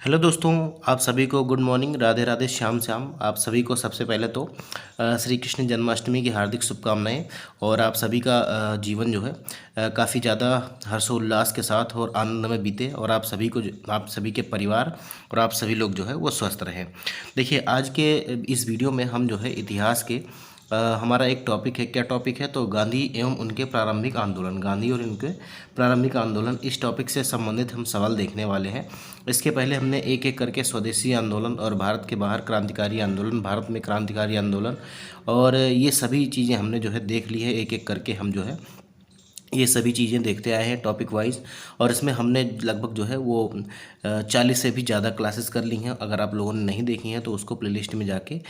Hello दोस्तों, आप सभी को गुड मॉर्निंग, राधे राधे, श्याम श्याम। आप सभी को सबसे पहले तो श्री कृष्ण जन्माष्टमी की हार्दिक शुभकामनाएं। और आप सभी का जीवन जो है काफ़ी ज़्यादा हर्षोल्लास के साथ और आनंद में बीते, और आप सभी के परिवार और आप सभी लोग जो है वो स्वस्थ रहें। देखिए, आज के इस वीडियो में हम जो है इतिहास के हमारा एक टॉपिक है। क्या टॉपिक है? तो गांधी एवं उनके प्रारंभिक आंदोलन, गांधी और इनके प्रारंभिक आंदोलन, इस टॉपिक से संबंधित हम सवाल देखने वाले हैं। इसके पहले हमने एक एक करके स्वदेशी आंदोलन और भारत के बाहर क्रांतिकारी आंदोलन, भारत में क्रांतिकारी आंदोलन, और ये सभी चीज़ें हमने जो है देख ली है। एक एक करके हम जो है ये सभी चीज़ें देखते आए हैं टॉपिक वाइज। और इसमें हमने लगभग जो है वो 40 से भी ज़्यादा क्लासेस कर ली हैं। अगर आप लोगों ने नहीं देखी हैं तो उसको प्लेलिस्ट में जाके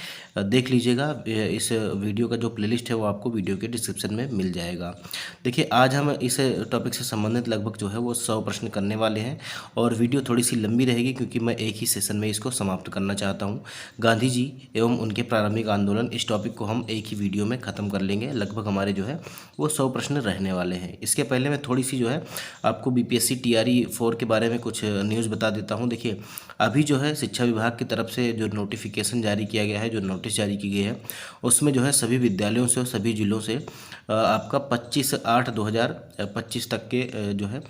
देख लीजिएगा। इस वीडियो का जो प्लेलिस्ट है वो आपको वीडियो के डिस्क्रिप्शन में मिल जाएगा। देखिए, आज हम इस टॉपिक से संबंधित लगभग जो है वो 100 प्रश्न करने वाले हैं, और वीडियो थोड़ी सी लंबी रहेगी क्योंकि मैं एक ही सेशन में इसको समाप्त करना चाहता हूँ। गांधी जी एवं उनके प्रारंभिक आंदोलन, इस टॉपिक को हम एक ही वीडियो में ख़त्म कर लेंगे। लगभग हमारे जो है वो 100 प्रश्न रहने वाले हैं। इसके पहले मैं थोड़ी सी जो है आपको बीपीएससी टीआरई 4 के बारे में कुछ न्यूज़ बता देता हूँ। देखिए, अभी जो है शिक्षा विभाग की तरफ से जो नोटिफिकेशन जारी किया गया है, जो नोटिस जारी की गई है, उसमें जो है सभी विद्यालयों से और सभी जिलों से आपका 25/8/2025 तक के जो है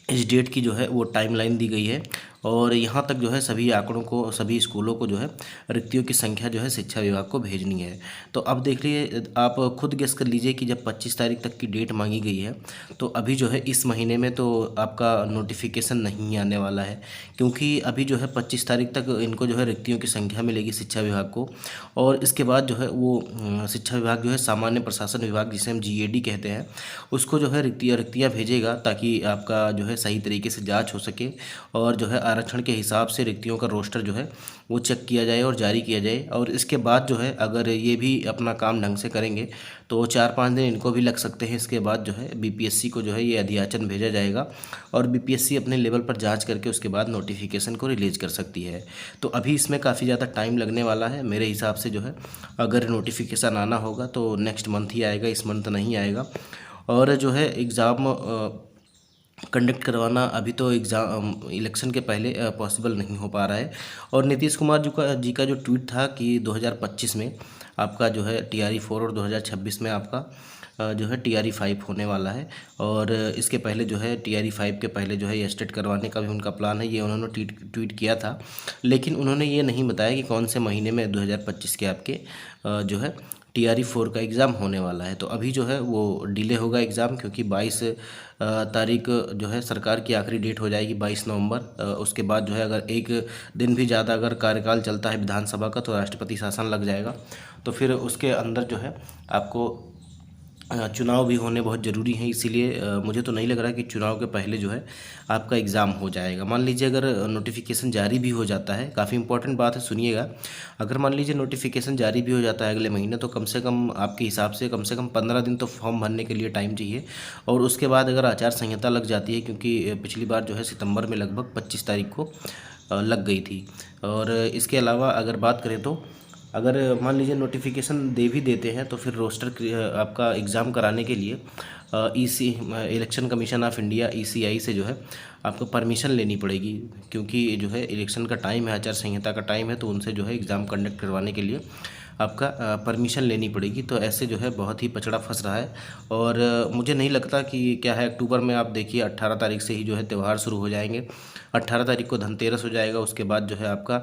इस डेट की जो है वो टाइमलाइन दी गई है। और यहाँ तक जो है सभी आंकड़ों को, सभी स्कूलों को जो है रिक्तियों की संख्या जो है शिक्षा विभाग को भेजनी है। तो अब देख लीजिए, आप खुद गेस कर लीजिए कि जब 25 तारीख तक की डेट मांगी गई है तो अभी जो है इस महीने में तो आपका नोटिफिकेशन नहीं आने वाला है, क्योंकि अभी जो है 25 तारीख तक इनको जो है रिक्तियों की संख्या मिलेगी शिक्षा विभाग को। और इसके बाद जो है वो शिक्षा विभाग जो है सामान्य प्रशासन विभाग, जिसे हम जीएडी कहते हैं, उसको जो है रिक्तियाँ भेजेगा, ताकि आपका जो है सही तरीके से जांच हो सके, और जो है आरक्षण के हिसाब से रिक्तियों का रोस्टर जो है वो चेक किया जाए और जारी किया जाए। और इसके बाद जो है अगर ये भी अपना काम ढंग से करेंगे तो 4-5 दिन इनको भी लग सकते हैं। इसके बाद जो है बीपीएससी को जो है ये अधियाचन भेजा जाएगा, और बीपीएससी अपने लेवल पर जांच करके उसके बाद नोटिफिकेशन को रिलीज कर सकती है। तो अभी इसमें काफ़ी ज़्यादा टाइम लगने वाला है मेरे हिसाब से। जो है अगर नोटिफिकेशन आना होगा तो नेक्स्ट मंथ ही आएगा, इस मंथ नहीं आएगा। और जो है एग्ज़ाम कंडक्ट करवाना अभी तो एग्ज़ाम इलेक्शन के पहले पॉसिबल नहीं हो पा रहा है। और नीतीश कुमार जी का जो ट्वीट था कि 2025 में आपका जो है टीआरई 4 और 2026 में आपका जो है टीआरई 5 होने वाला है। और इसके पहले जो है टीआरई 5 के पहले जो है ये स्टेट करवाने का भी उनका प्लान है, ये उन्होंने ट्वीट किया था। लेकिन उन्होंने ये नहीं बताया कि कौन से महीने में 2025 के आपके जो है टीआरई 4 का एग्ज़ाम होने वाला है। तो अभी जो है वो डिले होगा एग्ज़ाम, क्योंकि 22 तारीख जो है सरकार की आखिरी डेट हो जाएगी, 22 नवंबर। उसके बाद जो है अगर एक दिन भी ज़्यादा अगर कार्यकाल चलता है विधानसभा का तो राष्ट्रपति शासन लग जाएगा। तो फिर उसके अंदर जो है आपको चुनाव भी होने बहुत ज़रूरी हैं। इसीलिए मुझे तो नहीं लग रहा कि चुनाव के पहले जो है आपका एग्ज़ाम हो जाएगा। मान लीजिए अगर नोटिफिकेशन जारी भी हो जाता है, काफ़ी इंपॉर्टेंट बात है, सुनिएगा। अगर मान लीजिए नोटिफिकेशन जारी भी हो जाता है अगले महीने, तो कम से कम आपके हिसाब से कम 15 दिन तो फॉर्म भरने के लिए टाइम चाहिए। और उसके बाद अगर आचार संहिता लग जाती है, क्योंकि पिछली बार जो है सितंबर में लगभग 25 तारीख को लग गई थी। और इसके अलावा अगर बात करें तो अगर मान लीजिए नोटिफिकेशन दे भी देते हैं तो फिर रोस्टर आपका एग्ज़ाम कराने के लिए EC election commission of India ECI से जो है आपको परमिशन लेनी पड़ेगी, क्योंकि जो है इलेक्शन का टाइम है, आचार संहिता का टाइम है, तो उनसे जो है एग्ज़ाम कंडक्ट करवाने के लिए आपका परमिशन लेनी पड़ेगी। तो ऐसे जो है बहुत ही पचड़ा फंस रहा है। और मुझे नहीं लगता कि क्या है, अक्टूबर में आप देखिए 18 तारीख से ही जो है त्यौहार शुरू हो जाएंगे। 18 तारीख को धनतेरस हो जाएगा, उसके बाद जो है आपका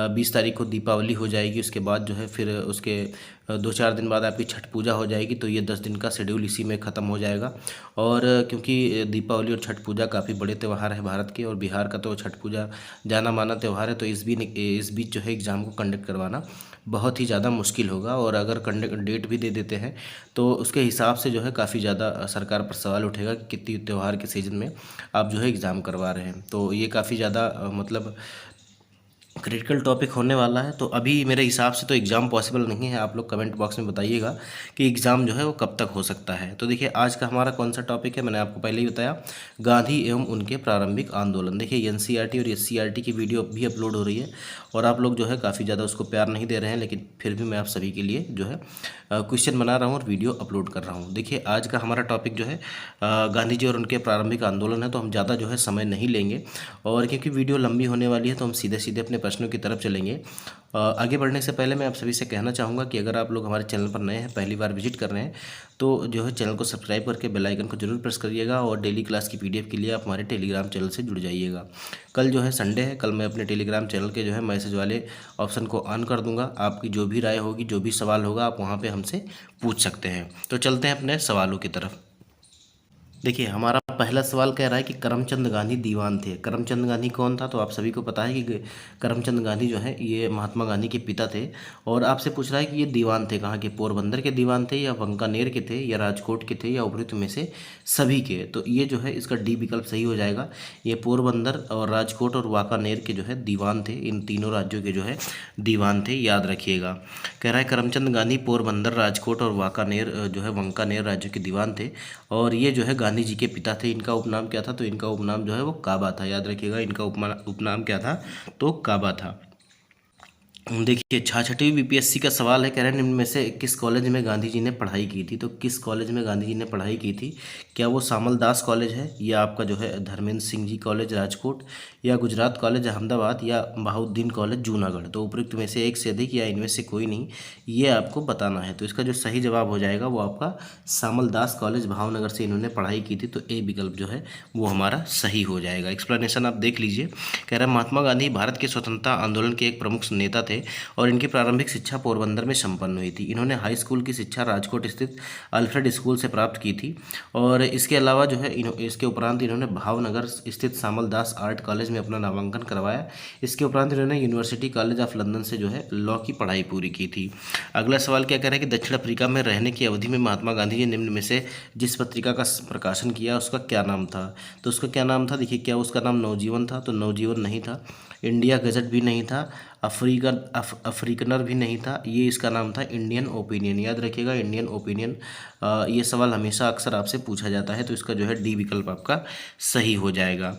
20 तारीख को दीपावली हो जाएगी, उसके बाद जो है फिर उसके 2-4 दिन बाद आपकी छठ पूजा हो जाएगी। तो ये 10 दिन का शेड्यूल इसी में ख़त्म हो जाएगा। और क्योंकि दीपावली और छठ पूजा काफ़ी बड़े त्यौहार है भारत के, और बिहार का तो छठ पूजा जाना माना त्यौहार है, तो इस बीच जो है एग्ज़ाम को कंडक्ट करवाना बहुत ही ज़्यादा मुश्किल होगा। और अगर कंडक्ट डेट भी दे देते हैं तो उसके हिसाब से जो है काफ़ी ज़्यादा सरकार पर सवाल उठेगा कि कितनी त्यौहार के सीज़न में आप जो है एग्ज़ाम करवा रहे हैं। तो ये काफ़ी ज़्यादा मतलब क्रिटिकल टॉपिक होने वाला है। तो अभी मेरे हिसाब से तो एग्ज़ाम पॉसिबल नहीं है। आप लोग कमेंट बॉक्स में बताइएगा कि एग्ज़ाम जो है वो कब तक हो सकता है। तो देखिए आज का हमारा कौन सा टॉपिक है, मैंने आपको पहले ही बताया, गांधी एवं उनके प्रारंभिक आंदोलन। देखिए एनसीईआरटी और एससीईआरटी की वीडियो भी अपलोड हो रही है और आप लोग जो है काफ़ी ज़्यादा उसको प्यार नहीं दे रहे हैं, लेकिन फिर भी मैं आप सभी के लिए जो है क्वेश्चन बना रहा हूँ और वीडियो अपलोड कर रहा हूँ। देखिए आज का हमारा टॉपिक जो है गांधी जी और उनके प्रारंभिक आंदोलन है। तो हम ज़्यादा जो है समय नहीं लेंगे, और क्योंकि वीडियो लंबी होने वाली है तो हम सीधे सीधे अपने प्रश्नों की तरफ चलेंगे। आगे बढ़ने से पहले मैं आप सभी से कहना चाहूँगा कि अगर आप लोग हमारे चैनल पर नए हैं, पहली बार विजिट कर रहे हैं, तो जो है चैनल को सब्सक्राइब करके बेल आइकन को जरूर प्रेस करिएगा, और डेली क्लास की पीडीएफ के लिए आप हमारे टेलीग्राम चैनल से जुड़ जाइएगा। कल जो है संडे है, कल मैं अपने टेलीग्राम चैनल के जो है मैसेज वाले ऑप्शन को ऑन कर दूंगा। आपकी जो भी राय होगी, जो भी सवाल होगा, आप वहाँ पर हमसे पूछ सकते हैं। तो चलते हैं अपने सवालों की तरफ। देखिए हमारा पहला सवाल कह रहा है कि करमचंद गांधी दीवान थे। करमचंद गांधी कौन था? तो आप सभी को पता है कि करमचंद गांधी जो है ये महात्मा गांधी के पिता थे। और आपसे पूछ रहा है कि ये दीवान थे कहाँ के, पोरबंदर के दीवान थे, या बीकानेर के थे, या राजकोट के थे, या उपरोक्त में से सभी के। तो ये जो है इसका डी विकल्प सही हो जाएगा। ये पोरबंदर और राजकोट और वाकानेर के जो है दीवान थे। इन तीनों राज्यों के जो है दीवान थे, याद रखिएगा। कह रहा है करमचंद गांधी पोरबंदर, राजकोट और वाकानेर जो है बीकानेर राज्यों के दीवान थे, और ये जो है गांधी जी के पिता थे। इनका उपनाम क्या था? तो इनका उपनाम जो है वो काबा था, याद रखिएगा। इनका उपनाम क्या था? तो काबा था। देखिए 66वीं बीपीएससी का सवाल है, कह रहे हैं निम्न में से किस कॉलेज में गांधी जी ने पढ़ाई की थी? तो किस कॉलेज में गांधी जी ने पढ़ाई की थी? क्या वो शामल दास कॉलेज है, या आपका जो है धर्मेंद्र सिंह जी कॉलेज राजकोट, या गुजरात कॉलेज अहमदाबाद, या बहाउद्दीन कॉलेज जूनागढ़? तो उपरोक्त में से एक से अधिक या इनमें से कोई नहीं, ये आपको बताना है। तो इसका जो सही जवाब हो जाएगा वो आपका शामल दास कॉलेज भावनगर से इन्होंने पढ़ाई की थी। तो ए विकल्प जो है वो हमारा सही हो जाएगा। एक्सप्लेनेशन आप देख लीजिए। कह रहा है महात्मा गांधी भारत के स्वतंत्रता आंदोलन के एक प्रमुख नेता थे और इनकी प्रारंभिक शिक्षा पोरबंदर में संपन्न हुई थी। इन्होंने हाई स्कूल की शिक्षा राजकोट स्थित अल्फ्रेड स्कूल से प्राप्त की थी, और इसके अलावा जो है इसके उपरांत इन्होंने भावनगर स्थित शामल दास आर्ट कॉलेज में अपना नामांकन करवाया। इसके उपरांत इन्होंने यूनिवर्सिटी कॉलेज ऑफ लंदन से जो है लॉ की पढ़ाई पूरी की थी। अगला सवाल क्या कह रहा है कि दक्षिण अफ्रीका में रहने की अवधि में महात्मा गांधी जी निम्न में से जिस पत्रिका का प्रकाशन किया उसका क्या नाम था? तो उसका क्या नाम था? देखिए क्या उसका नाम नवजीवन था? तो नवजीवन नहीं था। इंडिया गजट भी नहीं था। अफ्रीकनर भी नहीं था। ये इसका नाम था इंडियन ओपिनियन, याद रखिएगा इंडियन ओपिनियन। ये सवाल हमेशा अक्सर आपसे पूछा जाता है। तो इसका जो है डी विकल्प आपका सही हो जाएगा।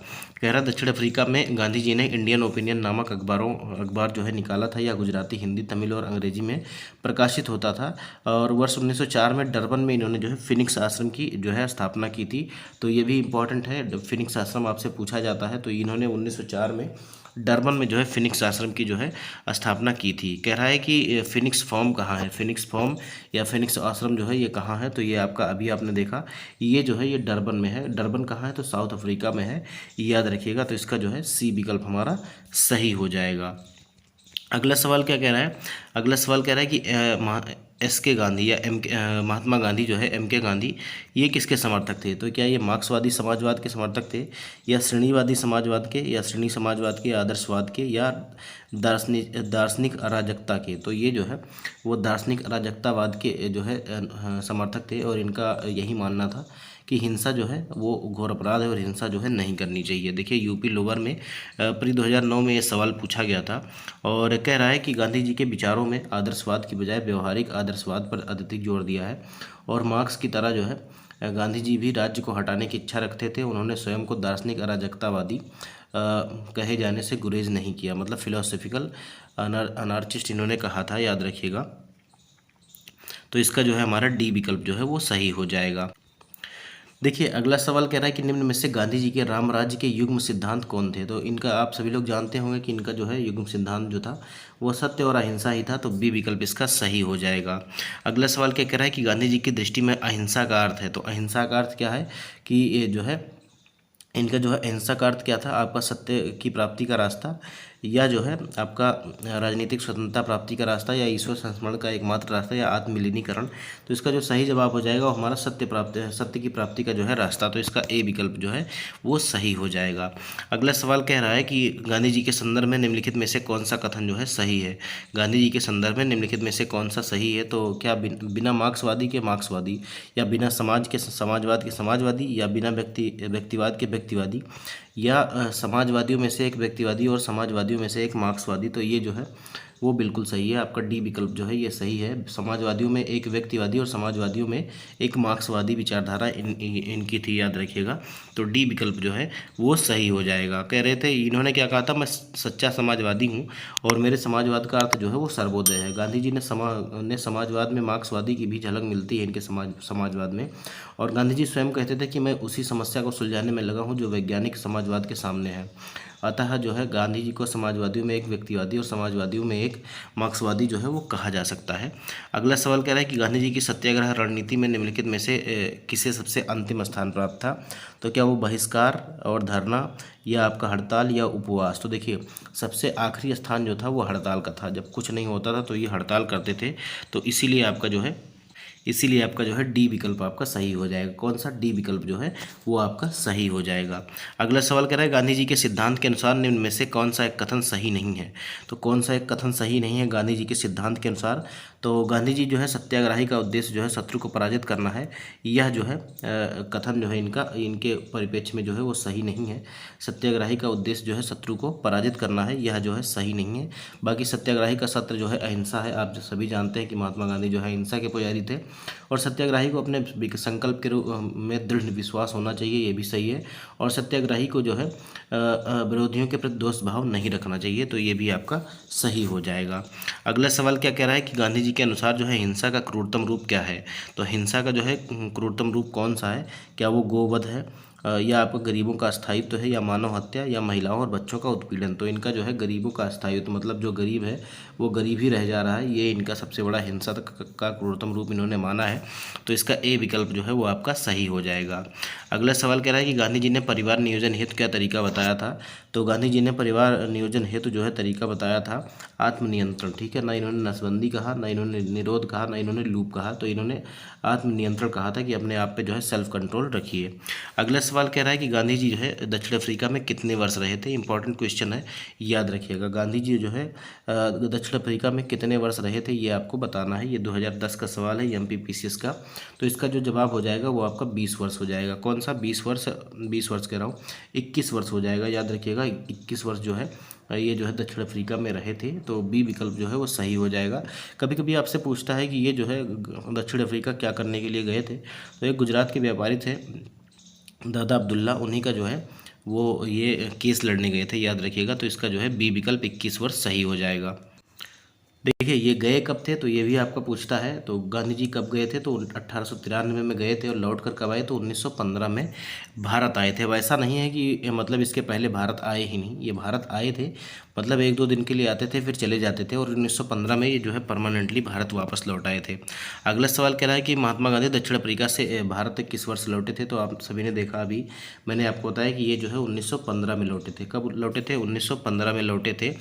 कह रहा दक्षिण अफ्रीका में गांधी जी ने इंडियन ओपिनियन नामक अखबार जो है निकाला था। यह गुजराती, हिंदी, तमिल और अंग्रेजी में प्रकाशित होता था। और वर्ष 1904 में डरबन में इन्होंने जो है फिनिक्स आश्रम की जो है स्थापना की थी। तो ये भी इंपॉर्टेंट है, फिनिक्स आश्रम आपसे पूछा जाता है। तो इन्होंने 1904 में डरबन में जो है फिनिक्स आश्रम की जो है स्थापना की थी। कह रहा है कि फिनिक्स फॉर्म कहाँ है? फिनिक्स फॉर्म या फिनिक्स आश्रम जो है ये कहाँ है? तो ये आपका अभी आपने देखा, ये जो है ये डरबन में है। डरबन कहाँ है? तो साउथ अफ्रीका में है, याद रखिएगा। तो इसका जो है सी विकल्प हमारा सही हो जाएगा। अगला सवाल क्या कह रहा है? अगला सवाल कह रहा है कि एस के गांधी या महात्मा गांधी जो है एम के गांधी, ये किसके समर्थक थे? तो क्या ये मार्क्सवादी समाजवाद के समर्थक थे, या श्रेणीवादी समाजवाद के, या श्रेणी समाजवाद के, आदर्शवाद के, या दार्शनिक अराजकता के? तो ये जो है वो दार्शनिक अराजकतावाद के जो है समर्थक थे, और इनका यही मानना था कि हिंसा जो है वो घोर अपराध है और हिंसा जो है नहीं करनी चाहिए। देखिए यूपी लोअर में प्री 2009 में ये सवाल पूछा गया था, और कह रहा है कि गांधी जी के विचारों में आदर्शवाद की बजाय व्यवहारिक आदर्शवाद पर अधिक जोर दिया है, और मार्क्स की तरह जो है गांधी जी भी राज्य को हटाने की इच्छा रखते थे। उन्होंने स्वयं को दार्शनिक अराजकतावादी कहे जाने से गुरेज नहीं किया, मतलब फिलोसफिकल अनार्चिस्ट इन्होंने कहा था, याद रखिएगा। तो इसका जो है हमारा डी विकल्प जो है वो सही हो जाएगा। देखिए अगला सवाल कह रहा है कि निम्न में से गांधी जी के राम राज्य के युग्म सिद्धांत कौन थे? तो इनका आप सभी लोग जानते होंगे कि इनका जो है युग्म सिद्धांत जो था वो सत्य और अहिंसा ही था। तो बी विकल्प इसका सही हो जाएगा। अगला सवाल क्या कह रहा है कि गांधी जी की दृष्टि में अहिंसा का अर्थ है? तो अहिंसा का अर्थ क्या है कि ये जो है इनका जो है अहिंसा का अर्थ क्या था? आपका सत्य की प्राप्ति का रास्ता, या जो है आपका राजनीतिक स्वतंत्रता प्राप्ति का रास्ता, या ईश्वर संस्मरण का एकमात्र रास्ता, या आत्मविलीनीकरण? तो इसका जो सही जवाब हो जाएगा वो हमारा सत्य की प्राप्ति का जो है रास्ता। तो इसका ए विकल्प जो है वो सही हो जाएगा। अगला सवाल कह रहा है कि गांधी जी के संदर्भ में निम्नलिखित में से कौन सा कथन जो है सही है? गांधी जी के संदर्भ में निम्नलिखित में से कौन सा सही है? तो क्या बिना मार्क्सवादी के मार्क्सवादी, या बिना समाजवाद के समाजवादी, या बिना व्यक्तिवाद के व्यक्तिवादी, या समाजवादियों में से एक व्यक्तिवादी और समाजवादियों में से एक मार्क्सवादी, तो ये जो है वो बिल्कुल सही है। आपका डी विकल्प जो है ये सही है। समाजवादियों में एक व्यक्तिवादी और समाजवादियों में एक मार्क्सवादी विचारधारा इनकी थी, याद रखिएगा। तो डी विकल्प जो है वो सही हो जाएगा। कह रहे थे इन्होंने क्या कहा था, मैं सच्चा समाजवादी हूँ और मेरे समाजवाद का अर्थ जो है वो सर्वोदय है। गांधी जी ने समाजवाद में मार्क्सवादी की भी झलक मिलती है इनके समाजवाद में। और गांधी जी स्वयं कहते थे कि मैं उसी समस्या को सुलझाने में लगा हूँ जो वैज्ञानिक समाजवाद के सामने है। अतः जो है गांधी जी को समाजवादियों में एक व्यक्तिवादी और समाजवादियों में एक मार्क्सवादी जो है वो कहा जा सकता है। अगला सवाल कह रहा है कि गांधी जी की सत्याग्रह रणनीति में निम्नलिखित में से किसे सबसे अंतिम स्थान प्राप्त था। तो क्या वो बहिष्कार और धरना या आपका हड़ताल या उपवास। तो देखिए सबसे आखिरी स्थान जो था वो हड़ताल का था। जब कुछ नहीं होता था तो ये हड़ताल करते थे। तो इसीलिए आपका जो है डी विकल्प आपका सही हो जाएगा। कौन सा, डी विकल्प जो है वो आपका सही हो जाएगा। अगला सवाल कह रहा है गांधी जी के सिद्धांत के अनुसार निम्न में से कौन सा एक कथन सही नहीं है। तो कौन सा एक कथन सही नहीं है गांधी जी के सिद्धांत के अनुसार। तो गांधी जी जो है सत्याग्रही का उद्देश्य जो है शत्रु को पराजित करना है। यह जो है कथन जो है इनके परिप्रेक्ष्य में जो है वो सही नहीं है। सत्याग्रही का उद्देश्य जो है शत्रु को पराजित करना है, यह जो है सही नहीं है। बाकी सत्याग्रही का सत्र जो है अहिंसा है। आप जो सभी जानते हैं कि महात्मा गांधी जो है अहिंसा के पुजारी थे और सत्याग्रही को अपने संकल्प के रूप में दृढ़ विश्वास होना चाहिए, ये भी सही है। और सत्याग्रही को जो है विरोधियों के प्रति दोष भाव नहीं रखना चाहिए, तो ये भी आपका सही हो जाएगा। अगला सवाल क्या कह रहा है कि गांधी जी के अनुसार जो है हिंसा का क्रूरतम रूप क्या है। तो हिंसा का जो है क्रूरतम रूप कौन सा है। क्या वो गोवध है, या आपका गरीबों का अस्थायित्व है, या मानव हत्या, या महिलाओं और बच्चों का उत्पीड़न। तो इनका जो है गरीबों का अस्थायित्व, मतलब जो गरीब है वो गरीब ही रह जा रहा है, ये इनका सबसे बड़ा हिंसा का क्रूरतम रूप इन्होंने माना है। तो इसका ए विकल्प जो है वो आपका सही हो जाएगा। अगला सवाल कह रहा है कि गांधी जी ने परिवार नियोजन हेतु क्या तरीका बताया था। तो गांधी जी ने परिवार नियोजन हेतु जो है तरीका बताया था आत्मनियंत्रण। ठीक है, ना इन्होंने नसबंदी कहा, ना इन्होंने निरोध कहा, ना इन्होंने लूप कहा। तो इन्होंने आत्मनियंत्रण कहा था कि अपने आप पे जो है सेल्फ कंट्रोल रखिए। अगला सवाल कह रहा है कि गांधी जी जो है दक्षिण अफ्रीका में कितने वर्ष रहे थे। इंपॉर्टेंट क्वेश्चन है, याद रखिएगा। गांधी जी जो है दक्षिण अफ्रीका में कितने वर्ष रहे थे ये आपको बताना है। ये 2010 का सवाल है MPPCS का। तो इसका जो जवाब हो जाएगा वो आपका 20 वर्ष हो जाएगा। कौन सा 20 वर्ष कह रहा हूँ, 21 वर्ष हो जाएगा। याद रखिएगा 21 वर्ष जो है ये जो है दक्षिण अफ्रीका में रहे थे। तो बी विकल्प जो है वो सही हो जाएगा। कभी कभी आपसे पूछता है कि ये जो है दक्षिण अफ्रीका क्या करने के लिए गए थे। तो एक गुजरात के व्यापारी थे दादा अब्दुल्ला, उन्हीं का जो है वो ये केस लड़ने गए थे, याद रखिएगा। तो इसका जो है बी विकल्प 21 वर्ष सही हो जाएगा। देखिए ये गए कब थे, तो ये भी आपका पूछता है। तो गांधी जी कब गए थे, तो 1893 में गए थे और लौट कर कब आए, तो 1915 में भारत आए थे। वैसा नहीं है कि मतलब इसके पहले भारत आए ही नहीं, ये भारत आए थे, मतलब 1-2 दिन के लिए आते थे फिर चले जाते थे, और 1915 में ये जो है परमानेंटली भारत वापस लौट आए थे। अगला सवाल कह रहा है कि महात्मा गांधी दक्षिण अफ्रीका से भारत किस वर्ष लौटे थे। तो आप सभी ने देखा, अभी मैंने आपको बताया कि ये जो है 1915 में लौटे थे। कब लौटे थे, 1915 में लौटे थे।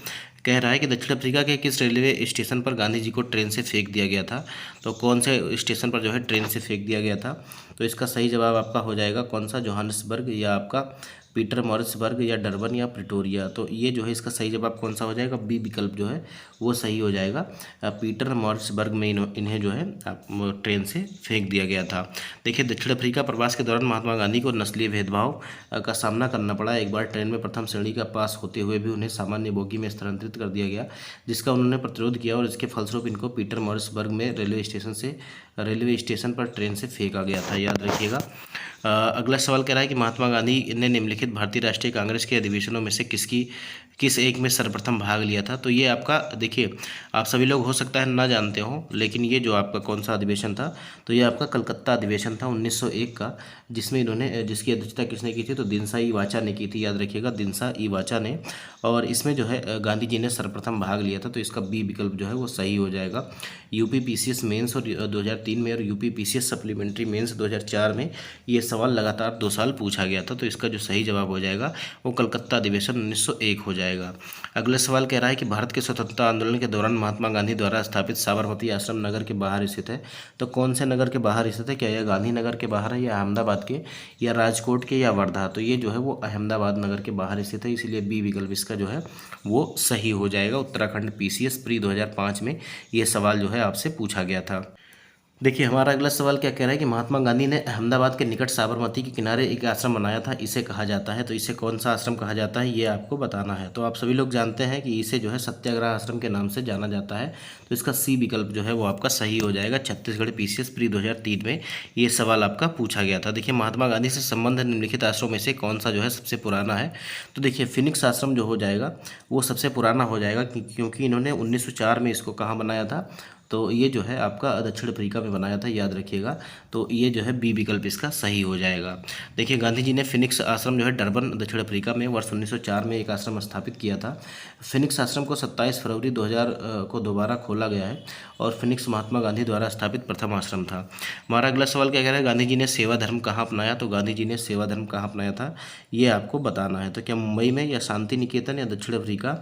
कह रहा है कि दक्षिण अफ्रीका के किस रेलवे स्टेशन पर गांधी जी को ट्रेन से फेंक दिया गया था। तो कौन से स्टेशन पर जो है ट्रेन से फेंक दिया गया था। तो इसका सही जवाब आपका हो जाएगा कौन सा, जोहान्सबर्ग, या आपका पीटर मॉरिसबर्ग, या डरबन, या प्रिटोरिया। तो ये जो है इसका सही जवाब कौन सा हो जाएगा, बी विकल्प जो है वो सही हो जाएगा। पीटर मॉरिसबर्ग में इन्हें जो है ट्रेन से फेंक दिया गया था। देखिए दक्षिण अफ्रीका प्रवास के दौरान महात्मा गांधी को नस्लीय भेदभाव का सामना करना पड़ा। एक बार ट्रेन में प्रथम श्रेणी का पास होते हुए भी उन्हें सामान्य बोगी में स्थानांतरित कर दिया गया, जिसका उन्होंने प्रतिरोध किया, और इसके फलस्वरूप इनको पीटर मॉरिसबर्ग में रेलवे स्टेशन पर ट्रेन से फेंका गया था, याद रखिएगा। अगला सवाल कह रहा है कि महात्मा गांधी ने निम्नलिखित भारतीय राष्ट्रीय कांग्रेस के अधिवेशनों में से किस एक में सर्वप्रथम भाग लिया था। तो ये आपका देखिए, आप सभी लोग हो सकता है ना जानते हो, लेकिन ये जो आपका कौन सा अधिवेशन था, तो ये आपका कलकत्ता अधिवेशन था 1901 का, जिसकी अध्यक्षता किसने की थी, तो दिनसा ई वाचा ने की थी, याद रखिएगा, दिनसा ई वाचा ने। और इसमें जो है गांधी जी ने सर्वप्रथम भाग लिया था। तो इसका बी विकल्प जो है वो सही हो जाएगा। UPPCS मेंस और 2003 में, और UPPCS सप्लीमेंट्री मेंस 2004 में ये सवाल लगातार 2 साल पूछा गया था। तो इसका जो सही जवाब हो जाएगा वो कलकत्ता अधिवेशन 1901 हो जाएगा। अगला सवाल कह रहा है कि भारत के स्वतंत्रता आंदोलन के दौरान महात्मा गांधी द्वारा स्थापित साबरमती आश्रम नगर के बाहर स्थित है। तो कौन से नगर के बाहर स्थित है, क्या यह गांधीनगर के बाहर है, या अहमदाबाद के, या राजकोट के, या वर्धा। तो ये जो है वो अहमदाबाद नगर के बाहर स्थित है, इसलिए बी विकल्प इसका जो है वो सही हो जाएगा। उत्तराखंड PCS प्री 2005 में ये सवाल जो है आपसे पूछा गया था। देखिए हमारा अगला सवाल क्या कह रहा है कि महात्मा गांधी ने अहमदाबाद के निकट साबरमती के किनारे एक आश्रम बनाया था, इसे कहा जाता है, तो इसे कौन सा आश्रम कहा जाता है ये आपको बताना है। तो आप सभी लोग जानते हैं कि इसे जो है सत्याग्रह आश्रम के नाम से जाना जाता है। तो इसका सी विकल्प जो है वो आपका सही हो जाएगा। छत्तीसगढ़ पीसीएस प्री 2003 में ये सवाल आपका पूछा गया था। देखिए महात्मा गांधी से संबंध निम्नलिखित आश्रमों में से कौन सा जो है सबसे पुराना है। तो देखिए फिनिक्स आश्रम जो हो जाएगा वो सबसे पुराना हो जाएगा, क्योंकि इन्होंने 1904 में इसको कहाँ बनाया था, तो ये जो है आपका दक्षिण अफ्रीका में बनाया था, याद रखिएगा। तो ये जो है बी विकल्प इसका सही हो जाएगा। देखिए गांधी जी ने फिनिक्स आश्रम जो है डरबन दक्षिण अफ्रीका में वर्ष 1904 में एक आश्रम स्थापित किया था। फिनिक्स आश्रम को 27 फरवरी 2000 को दोबारा खोला गया है और फिनिक्स महात्मा गांधी द्वारा स्थापित प्रथम आश्रम था। हमारा अगला सवाल क्या कह रहा है, गांधी जी ने सेवा धर्म कहाँ अपनाया। तो गांधी जी ने सेवा धर्म कहाँ अपनाया था ये आपको बताना है। तो क्या मुंबई में, या शांति निकेतन, या दक्षिण अफ्रीका,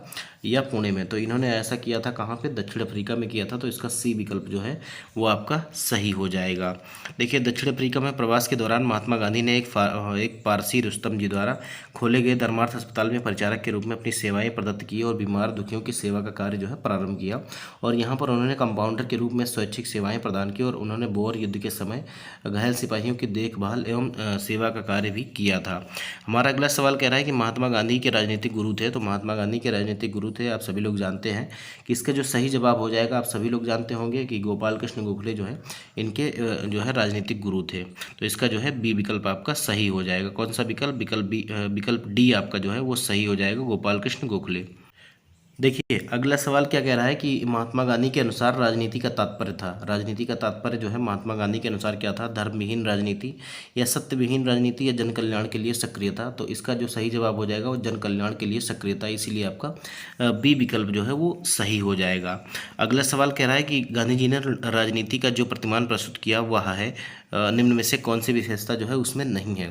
या पुणे में। तो इन्होंने ऐसा किया था कहाँ पे, दक्षिण अफ्रीका में किया था। तो इसका सी विकल्प जो है वो आपका सही हो जाएगा। देखिए दक्षिण अफ्रीका में प्रवास के दौरान महात्मा गांधी ने एक पारसी रुस्तम जी द्वारा खोले गए धर्मार्थ अस्पताल में परिचारक के रूप में अपनी सेवाएं प्रदत्त की और बीमार दुखियों की सेवा का कार्य जो है प्रारंभ किया। और यहाँ पर उन्होंने कंपाउंडर के रूप में स्वैच्छिक सेवाएं प्रदान की और उन्होंने बोर युद्ध के समय घायल सिपाहियों की देखभाल एवं सेवा का कार्य भी किया था। हमारा अगला सवाल कह रहा है कि महात्मा गांधी के राजनीतिक गुरु थे। तो महात्मा गांधी के राजनीतिक गुरु थे, आप सभी लोग जानते हैं कि इसका जो सही जवाब हो जाएगा, आप सभी लोग जानते होंगे कि गोपाल कृष्ण गोखले जो है इनके जो है राजनीतिक गुरु थे। तो इसका जो है बी विकल्प आपका सही हो जाएगा। कौन सा विकल्प, विकल्प बी, विकल्प डी आपका जो है वो सही हो जाएगा, गोपाल कृष्ण गोखले। देखिए अगला सवाल क्या कह रहा है कि महात्मा गांधी के अनुसार राजनीति का तात्पर्य था। राजनीति का तात्पर्य जो है महात्मा गांधी के अनुसार क्या था, धर्मविहीन राजनीति, या सत्यविहीन राजनीति, या जन कल्याण के लिए सक्रियता। तो इसका जो सही जवाब हो जाएगा वो जन कल्याण के लिए सक्रियता, इसीलिए आपका बी विकल्प जो है वो सही हो जाएगा। अगला सवाल कह रहा है कि गांधी जी ने राजनीति का जो प्रतिमान प्रस्तुत किया वह है निम्न में से कौन सी विशेषता जो है उसमें नहीं है।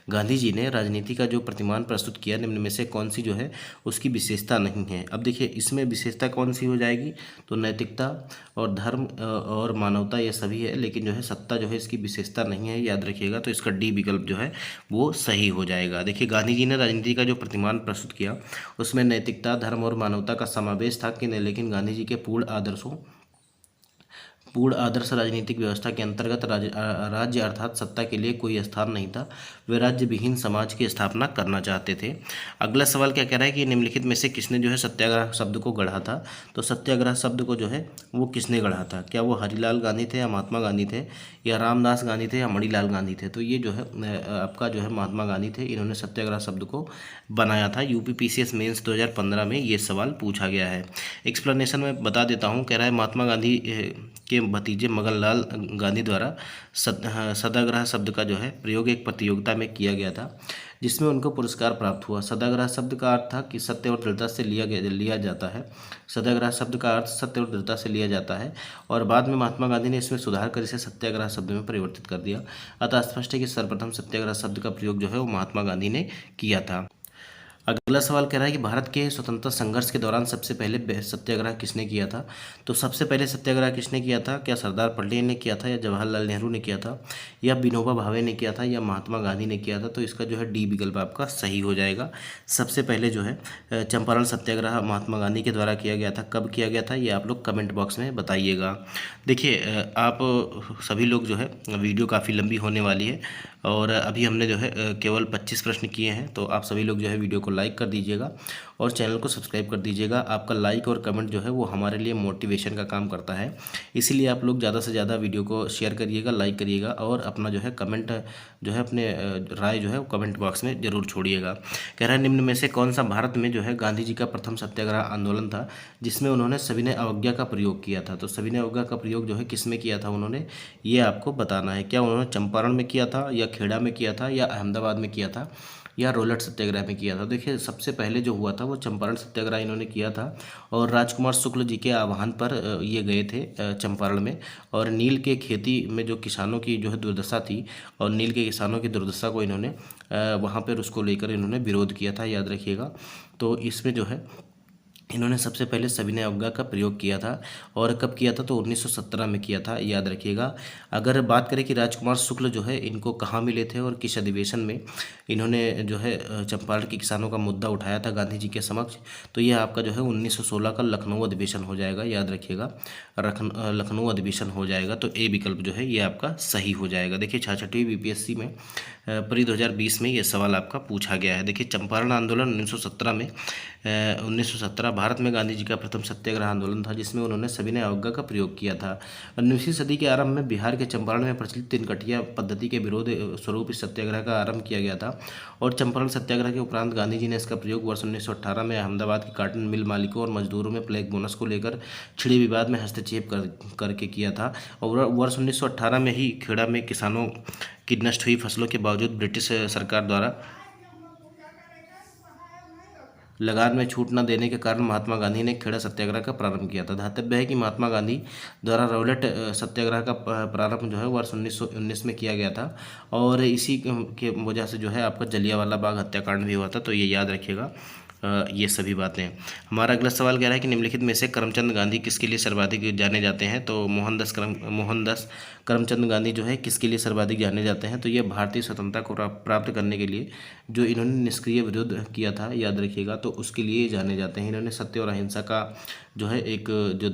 गांधी जी ने राजनीति का जो प्रतिमान प्रस्तुत किया निम्न में से कौन सी जो है उसकी विशेषता नहीं है। अब देखिए इसमें विशेषता कौन सी हो जाएगी, तो नैतिकता और धर्म और मानवता ये सभी है, लेकिन जो है सत्ता जो है इसकी विशेषता नहीं है, याद रखिएगा। तो इसका डी विकल्प जो है वो सही हो जाएगा। देखिए गांधी जी ने राजनीति का जो प्रतिमान प्रस्तुत किया उसमें नैतिकता, धर्म और मानवता का समावेश था कि नहीं, लेकिन गांधी जी के पूर्ण आदर्श राजनीतिक व्यवस्था के अंतर्गत राज्य अर्थात सत्ता के लिए कोई स्थान नहीं था। वे राज्य विहीन समाज की स्थापना करना चाहते थे। अगला सवाल क्या कह रहा है कि निम्नलिखित में से किसने जो है सत्याग्रह शब्द को गढ़ा था। तो सत्याग्रह शब्द को जो है वो किसने गढ़ा था, क्या वो हरिलाल गांधी थे, या महात्मा गांधी थे, या रामदास गांधी थे, या मणिलाल गांधी थे। तो ये जो है आपका जो है महात्मा गांधी थे, इन्होंने सत्याग्रह शब्द को बनाया था। यूपी पीसीएस मेंस 2015 में ये सवाल पूछा गया है। एक्सप्लेनेशन में बता देता हूँ, कह रहा है महात्मा गांधी के भतीजे मगनलाल गांधी द्वारा सत्याग्रह शब्द का जो है प्रयोग एक प्रतियोगिता में किया गया था, जिसमें उनको पुरस्कार प्राप्त हुआ। सत्याग्रह शब्द का अर्थ था कि सत्य और दृढ़ता से लिया जाता है। सत्याग्रह शब्द का अर्थ सत्य और दृढ़ता से लिया जाता है, और बाद में महात्मा गांधी ने इसमें सुधार कर इसे सत्याग्रह शब्द में परिवर्तित कर दिया। अतः स्पष्ट है कि सर्वप्रथम सत्याग्रह शब्द का प्रयोग जो है वो महात्मा गांधी ने किया था। अगला सवाल कह रहा है कि भारत के स्वतंत्रता संघर्ष के दौरान सबसे पहले सत्याग्रह किसने किया था। तो सबसे पहले सत्याग्रह किसने किया था, क्या सरदार पटेल ने किया था, या जवाहरलाल नेहरू ने किया था, या विनोबा भावे ने किया था, या महात्मा गांधी ने किया था। तो इसका जो है डी विकल्प आपका सही हो जाएगा। सबसे पहले जो है चंपारण सत्याग्रह महात्मा गांधी के द्वारा किया गया था। कब किया गया था ये आप लोग कमेंट बॉक्स में बताइएगा। देखिए आप सभी लोग जो है वीडियो काफ़ी लंबी होने वाली है, और अभी हमने जो है केवल 25 प्रश्न किए हैं। तो आप सभी लोग जो है वीडियो को लाइक कर दीजिएगा और चैनल को सब्सक्राइब कर दीजिएगा। आपका लाइक और कमेंट जो है वो हमारे लिए मोटिवेशन का काम करता है, इसीलिए आप लोग ज़्यादा से ज़्यादा वीडियो को शेयर करिएगा, लाइक करिएगा, और अपना जो है कमेंट जो है अपने राय जो है वो कमेंट बॉक्स में ज़रूर छोड़िएगा। कह रहा है निम्न में से कौन सा भारत में जो है गांधी जी का प्रथम सत्याग्रह आंदोलन था जिसमें उन्होंने सविनय अवज्ञा का प्रयोग किया था। तो सविनय अवज्ञा का प्रयोग जो है किसमें किया था उन्होंने, ये आपको बताना है। क्या उन्होंने चंपारण में किया था, या खेड़ा में किया था, या अहमदाबाद में किया था, या रोलट सत्याग्रह में किया था। देखिए सबसे पहले जो हुआ था वो चंपारण सत्याग्रह इन्होंने किया था, और राजकुमार शुक्ल जी के आह्वान पर ये गए थे चंपारण में। और नील के खेती में जो किसानों की जो है दुर्दशा थी, और नील के किसानों की दुर्दशा को इन्होंने वहाँ पर उसको लेकर इन्होंने विरोध किया था, याद रखिएगा। तो इसमें जो है इन्होंने सबसे पहले सविनय अवज्ञा का प्रयोग किया था। और कब किया था? तो 1917 में किया था, याद रखिएगा। अगर बात करें कि राजकुमार शुक्ल जो है इनको कहाँ मिले थे और किस अधिवेशन में इन्होंने जो है चंपारण के किसानों का मुद्दा उठाया था गांधी जी के समक्ष, तो ये आपका जो है 1916 का लखनऊ अधिवेशन हो जाएगा, याद रखिएगा। लखनऊ अधिवेशन हो जाएगा, तो ए विकल्प जो है ये आपका सही हो जाएगा। देखिए 66वीं बीपीएससी में प्री 2020 में ये सवाल आपका पूछा गया है। देखिए चंपारण आंदोलन 1917 में 1917 भारत में गांधी जी का प्रथम सत्याग्रह आंदोलन था, जिसमें उन्होंने सविनय अवज्ञा का प्रयोग किया था। 19वीं सदी के आरंभ में बिहार के चंपारण में प्रचलित तिनकटिया पद्धति के विरोध स्वरूप इस सत्याग्रह का आरंभ किया गया था। और चंपारण सत्याग्रह के उपरांत गांधी जी ने इसका प्रयोग वर्ष 1918 में अहमदाबाद की कॉटन मिल मालिकों और मजदूरों में प्लेग बोनस को लेकर छिड़े विवाद में हस्तक्षेप करके किया था। और वर्ष 1918 में ही खेड़ा में किसानों की नष्ट हुई फसलों के बावजूद ब्रिटिश सरकार द्वारा लगान में छूट न देने के कारण महात्मा गांधी ने खेड़ा सत्याग्रह का प्रारंभ किया था। ध्यातव्य है कि महात्मा गांधी द्वारा रौलट सत्याग्रह का प्रारंभ जो है वर्ष 1919 में किया गया था। और इसी के वजह से जो है आपका जलियांवाला बाग हत्याकांड भी हुआ था, तो ये याद रखिएगा ये सभी बातें। हमारा अगला सवाल कह रहा है कि निम्नलिखित में से करमचंद गांधी किसके लिए सर्वाधिक जाने जाते हैं? तो मोहनदास करमचंद गांधी जो है किसके लिए सर्वाधिक जाने जाते हैं? तो ये भारतीय स्वतंत्रता को प्राप्त करने के लिए जो इन्होंने निष्क्रिय विरोध किया था, याद रखिएगा, तो उसके लिए जाने जाते हैं। इन्होंने सत्य और अहिंसा का जो है एक जो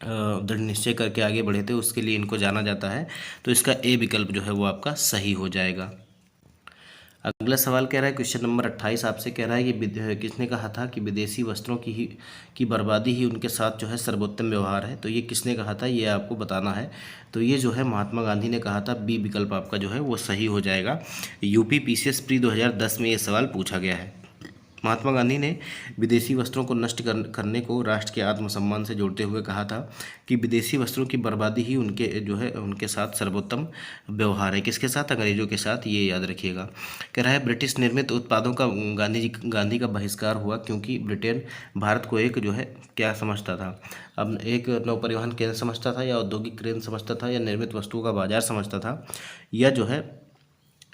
दृढ़ निश्चय करके आगे बढ़े थे, उसके लिए इनको जाना जाता है। तो इसका ए विकल्प जो है वो आपका सही हो जाएगा। अगला सवाल कह रहा है क्वेश्चन नंबर 28 आपसे कह रहा है कि किसने कहा था कि विदेशी वस्त्रों की बर्बादी ही उनके साथ जो है सर्वोत्तम व्यवहार है? तो ये किसने कहा था, ये आपको बताना है। तो ये जो है महात्मा गांधी ने कहा था। बी विकल्प आपका जो है वो सही हो जाएगा। यूपी पीसीएस प्री 2010 में ये सवाल पूछा गया है। महात्मा गांधी ने विदेशी वस्त्रों को नष्ट करने को राष्ट्र के आत्मसम्मान से जोड़ते हुए कहा था कि विदेशी वस्त्रों की बर्बादी ही उनके जो है उनके साथ सर्वोत्तम व्यवहार है। किसके साथ? अंग्रेजों के साथ, ये याद रखिएगा। कह रहा है ब्रिटिश निर्मित उत्पादों का गांधी का बहिष्कार हुआ क्योंकि ब्रिटेन भारत को एक जो है क्या समझता था? अब एक नौपरिवहन केंद्र समझता था, या औद्योगिक केंद्र समझता था, या निर्मित वस्तुओं का बाजार समझता था, या जो है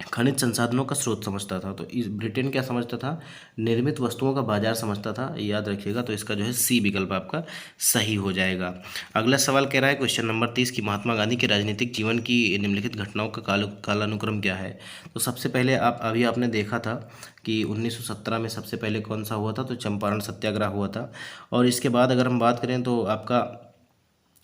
खनिज संसाधनों का स्रोत समझता था? तो इस ब्रिटेन क्या समझता था? निर्मित वस्तुओं का बाजार समझता था, याद रखिएगा। तो इसका जो है सी विकल्प आपका सही हो जाएगा। अगला सवाल कह रहा है क्वेश्चन नंबर 30 की महात्मा गांधी के राजनीतिक जीवन की निम्नलिखित घटनाओं का कालानुक्रम क्या है? तो सबसे पहले अभी आपने देखा था कि 1917 में सबसे पहले कौन सा हुआ था? तो चंपारण सत्याग्रह हुआ था। और इसके बाद अगर हम बात करें तो आपका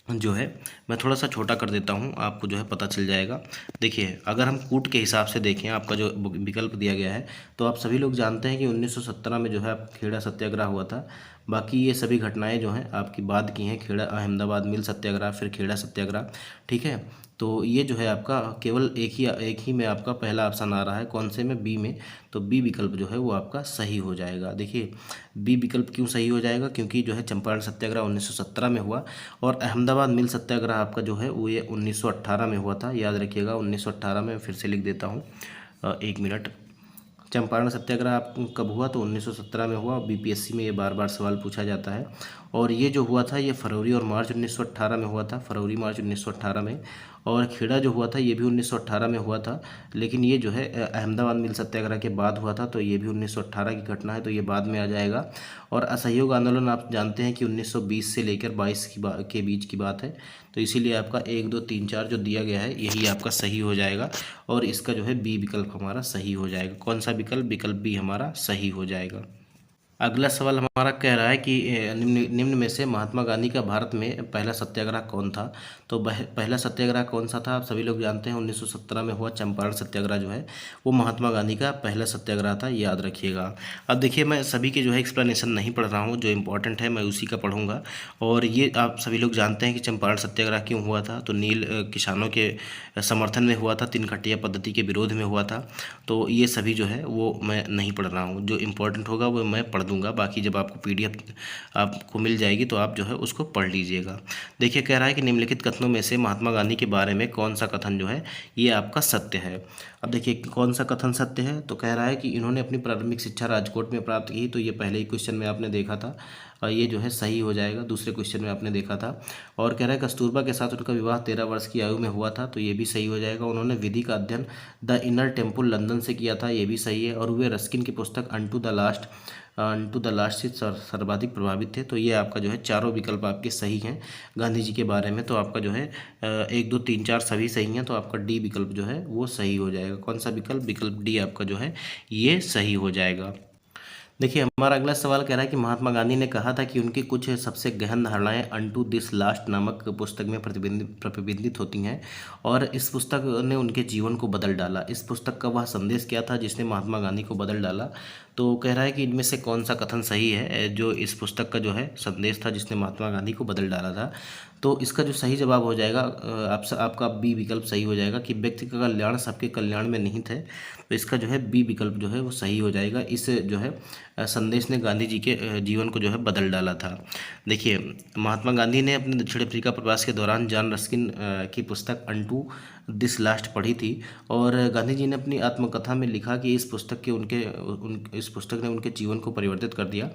जो है मैं थोड़ा सा छोटा कर देता हूँ, आपको जो है पता चल जाएगा। देखिए अगर हम कूट के हिसाब से देखें, आपका जो विकल्प दिया गया है, तो आप सभी लोग जानते हैं कि 1917 में जो है खेड़ा सत्याग्रह हुआ था। बाकी ये सभी घटनाएं जो हैं आपकी बाद की हैं, खेड़ा अहमदाबाद मिल सत्याग्रह, फिर खेड़ा सत्याग्रह, ठीक है। तो ये जो है आपका केवल एक ही में आपका पहला ऑप्शन आ रहा है, कौन से में? बी में। तो बी विकल्प जो है वो आपका सही हो जाएगा। देखिए बी विकल्प क्यों सही हो जाएगा? क्योंकि जो है चंपारण सत्याग्रह 1917 में हुआ, और अहमदाबाद मिल सत्याग्रह आपका जो है वो ये 1918 में हुआ था, याद रखिएगा। 1918 में फिर से लिख देता हूँ, एक मिनट। चंपारण सत्याग्रह आप कब हुआ? तो 1917 में हुआ। बीपीएससी में ये बार बार सवाल पूछा जाता है। और ये जो हुआ था ये फरवरी और मार्च 1918 में हुआ था, फरवरी मार्च 1918 में। और खेड़ा जो हुआ था ये भी 1918 में हुआ था, लेकिन ये जो है अहमदाबाद मिल सत्याग्रह के बाद हुआ था, तो ये भी 1918 की घटना है, तो ये बाद में आ जाएगा। और असहयोग आंदोलन आप जानते हैं कि 1920 से लेकर 22 के बीच की बात है, तो इसीलिए आपका 1 2 3 4 जो दिया गया है यही आपका सही हो जाएगा। और इसका जो है बी विकल्प हमारा सही हो जाएगा। कौन सा विकल्प? विकल्प बी हमारा सही हो जाएगा। अगला सवाल हमारा कह रहा है कि निम्न में से महात्मा गांधी का भारत में पहला सत्याग्रह कौन था? तो पहला सत्याग्रह कौन सा था? आप सभी लोग जानते हैं 1917 में हुआ चंपारण सत्याग्रह जो है वो महात्मा गांधी का पहला सत्याग्रह था, याद रखिएगा। अब देखिए मैं सभी के जो है एक्सप्लेनेशन नहीं पढ़ रहा हूँ, जो इम्पोर्टेंट है मैं उसी का पढ़ूंगा। और ये आप सभी लोग जानते हैं कि चंपारण सत्याग्रह क्यों हुआ था? तो नील किसानों के समर्थन में हुआ था, तिनकटिया पद्धति के विरोध में हुआ था। तो ये सभी जो है वो मैं नहीं पढ़ रहा हूँ, जो इम्पोर्टेंट होगा वो मैं पढ़ दूंगा। बाकी जब आपको पीडीएफ आपको मिल जाएगी तो आप जो है उसको पढ़ लीजिएगा। देखिए कह रहा है कि निम्नलिखित कथनों में से महात्मा गांधी के बारे में कौन सा कथन जो है ये आपका सत्य है? अब देखिए कौन सा कथन सत्य है, तो कह रहा है कि इन्होंने अपनी प्रारंभिक शिक्षा राजकोट में प्राप्त की। तो ये पहले ही क्वेश्चन में आपने देखा था, और ये जो है सही हो जाएगा, दूसरे क्वेश्चन में आपने देखा था। और कह रहा है कस्तूरबा के साथ उनका विवाह 13 वर्ष की आयु में हुआ था। तो ये भी सही हो जाएगा। उन्होंने विधि का अध्ययन द इनर टेम्पल लंदन से किया था, ये भी सही है। और वे रस्किन की पुस्तक अनटू द लास्ट से सर्वाधिक प्रभावित थे। तो ये आपका जो है चारों विकल्प आपके सही हैं गांधी जी के बारे में। तो आपका जो है 1 2 3 4 सभी सही हैं। तो आपका डी विकल्प जो है वो सही हो जाएगा। कौन सा विकल्प? विकल्प डी आपका जो है ये सही हो जाएगा। देखिए हमारा अगला सवाल कह रहा है कि महात्मा गांधी ने कहा था कि उनकी कुछ सबसे गहन धारणाएं अनटू दिस लास्ट नामक पुस्तक में प्रतिबिंबित होती हैं, और इस पुस्तक ने उनके जीवन को बदल डाला। इस पुस्तक का वह संदेश क्या था जिसने महात्मा गांधी को बदल डाला? तो कह रहा है कि इनमें से कौन सा कथन सही है जो इस पुस्तक का जो है संदेश था जिसने महात्मा गांधी को बदल डाला था। तो इसका जो सही जवाब हो जाएगा आपका बी विकल्प सही हो जाएगा कि व्यक्ति का कल्याण सबके कल्याण में निहित है। तो इसका जो है बी विकल्प जो है वो सही हो जाएगा। इस जो है संदेश ने गांधी जी के जीवन को जो है बदल डाला था। देखिए महात्मा गांधी ने अपने दक्षिण अफ्रीका प्रवास के दौरान जॉन रस्किन की पुस्तक अनटू दिस लास्ट पढ़ी थी, और गांधी जी ने अपनी आत्मकथा में लिखा कि इस पुस्तक इस पुस्तक ने उनके जीवन को परिवर्तित कर दिया।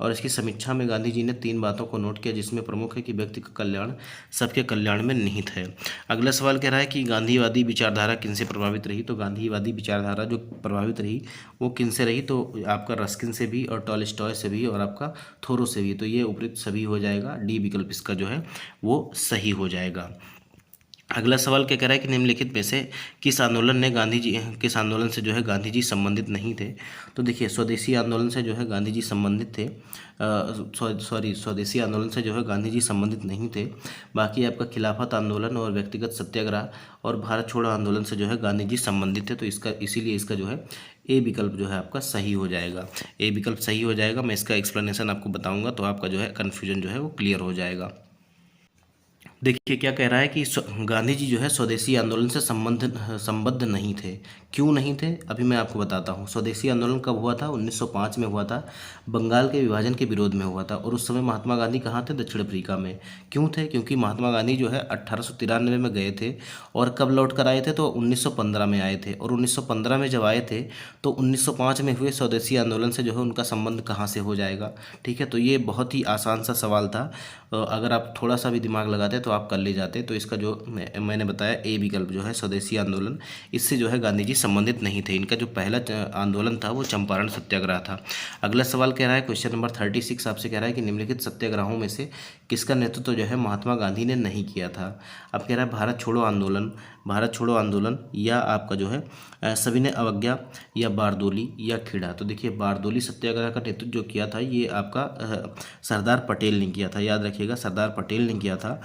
और इसकी समीक्षा में गांधी जी ने 3 बातों को नोट किया, जिसमें प्रमुख है कि व्यक्ति का कल्याण सबके कल्याण में निहित है। अगला सवाल कह रहा है कि गांधीवादी विचारधारा किनसे प्रभावित रही? तो गांधीवादी विचारधारा जो प्रभावित रही वो किनसे रही? तो आपका रस्किन से भी, और टॉलस्टॉय से भी, और आपका थोरो से भी। तो ये उपयुक्त सभी हो जाएगा। डी विकल्प इसका जो है वो सही हो जाएगा। अगला सवाल क्या कह रहा है कि निम्नलिखित में से किस आंदोलन से जो है गांधी जी संबंधित नहीं थे? तो देखिए स्वदेशी आंदोलन से जो है गांधी जी संबंधित थे। स्वदेशी आंदोलन से जो है गांधी जी संबंधित नहीं थे। बाकी आपका खिलाफत आंदोलन और व्यक्तिगत सत्याग्रह और भारत छोड़ो आंदोलन से जो है गांधी जी संबंधित थे। तो इसीलिए इसका जो है ए विकल्प जो है आपका सही हो जाएगा। ए विकल्प सही हो जाएगा। मैं इसका एक्सप्लेनेशन आपको बताऊंगा तो आपका जो है कन्फ्यूजन जो है वो क्लियर हो जाएगा। देखिए क्या कह रहा है कि गांधी जी जो है स्वदेशी आंदोलन से संबद्ध नहीं थे। क्यों नहीं थे? अभी मैं आपको बताता हूँ। स्वदेशी आंदोलन कब हुआ था? 1905 में हुआ था। बंगाल के विभाजन के विरोध में हुआ था, और उस समय महात्मा गांधी कहाँ थे? दक्षिण अफ्रीका में। क्यों थे? क्योंकि महात्मा गांधी जो है 1893 में गए थे, और कब लौट कर आए थे? तो 1915 में आए थे। और 1915 में जब आए थे तो 1905 में हुए स्वदेशी आंदोलन से जो है उनका संबंध कहाँ से हो जाएगा? ठीक है, तो ये बहुत ही आसान सा सवाल था। अगर आप थोड़ा सा भी दिमाग लगाते तो आप कर ले जाते। तो इसका जो मैंने बताया ए विकल्प जो है स्वदेशी आंदोलन, इससे जो है गांधी जी संबंधित नहीं थे। इनका जो पहला आंदोलन था वो चंपारण सत्याग्रह था। अगला सवाल कह रहा है, क्वेश्चन नंबर 36 आपसे कह रहा है कि निम्नलिखित सत्याग्रहों में से किसका नेतृत्व जो है महात्मा गांधी ने नहीं किया था? अब कह रहा है भारत छोड़ो आंदोलन, या आपका जो है सविनय अवज्ञा, या बारदोली, या खेड़ा। तो देखिए बारदोली सत्याग्रह का नेतृत्व जो किया था ये आपका सरदार पटेल ने किया था। याद रखिएगा सरदार पटेल ने किया था।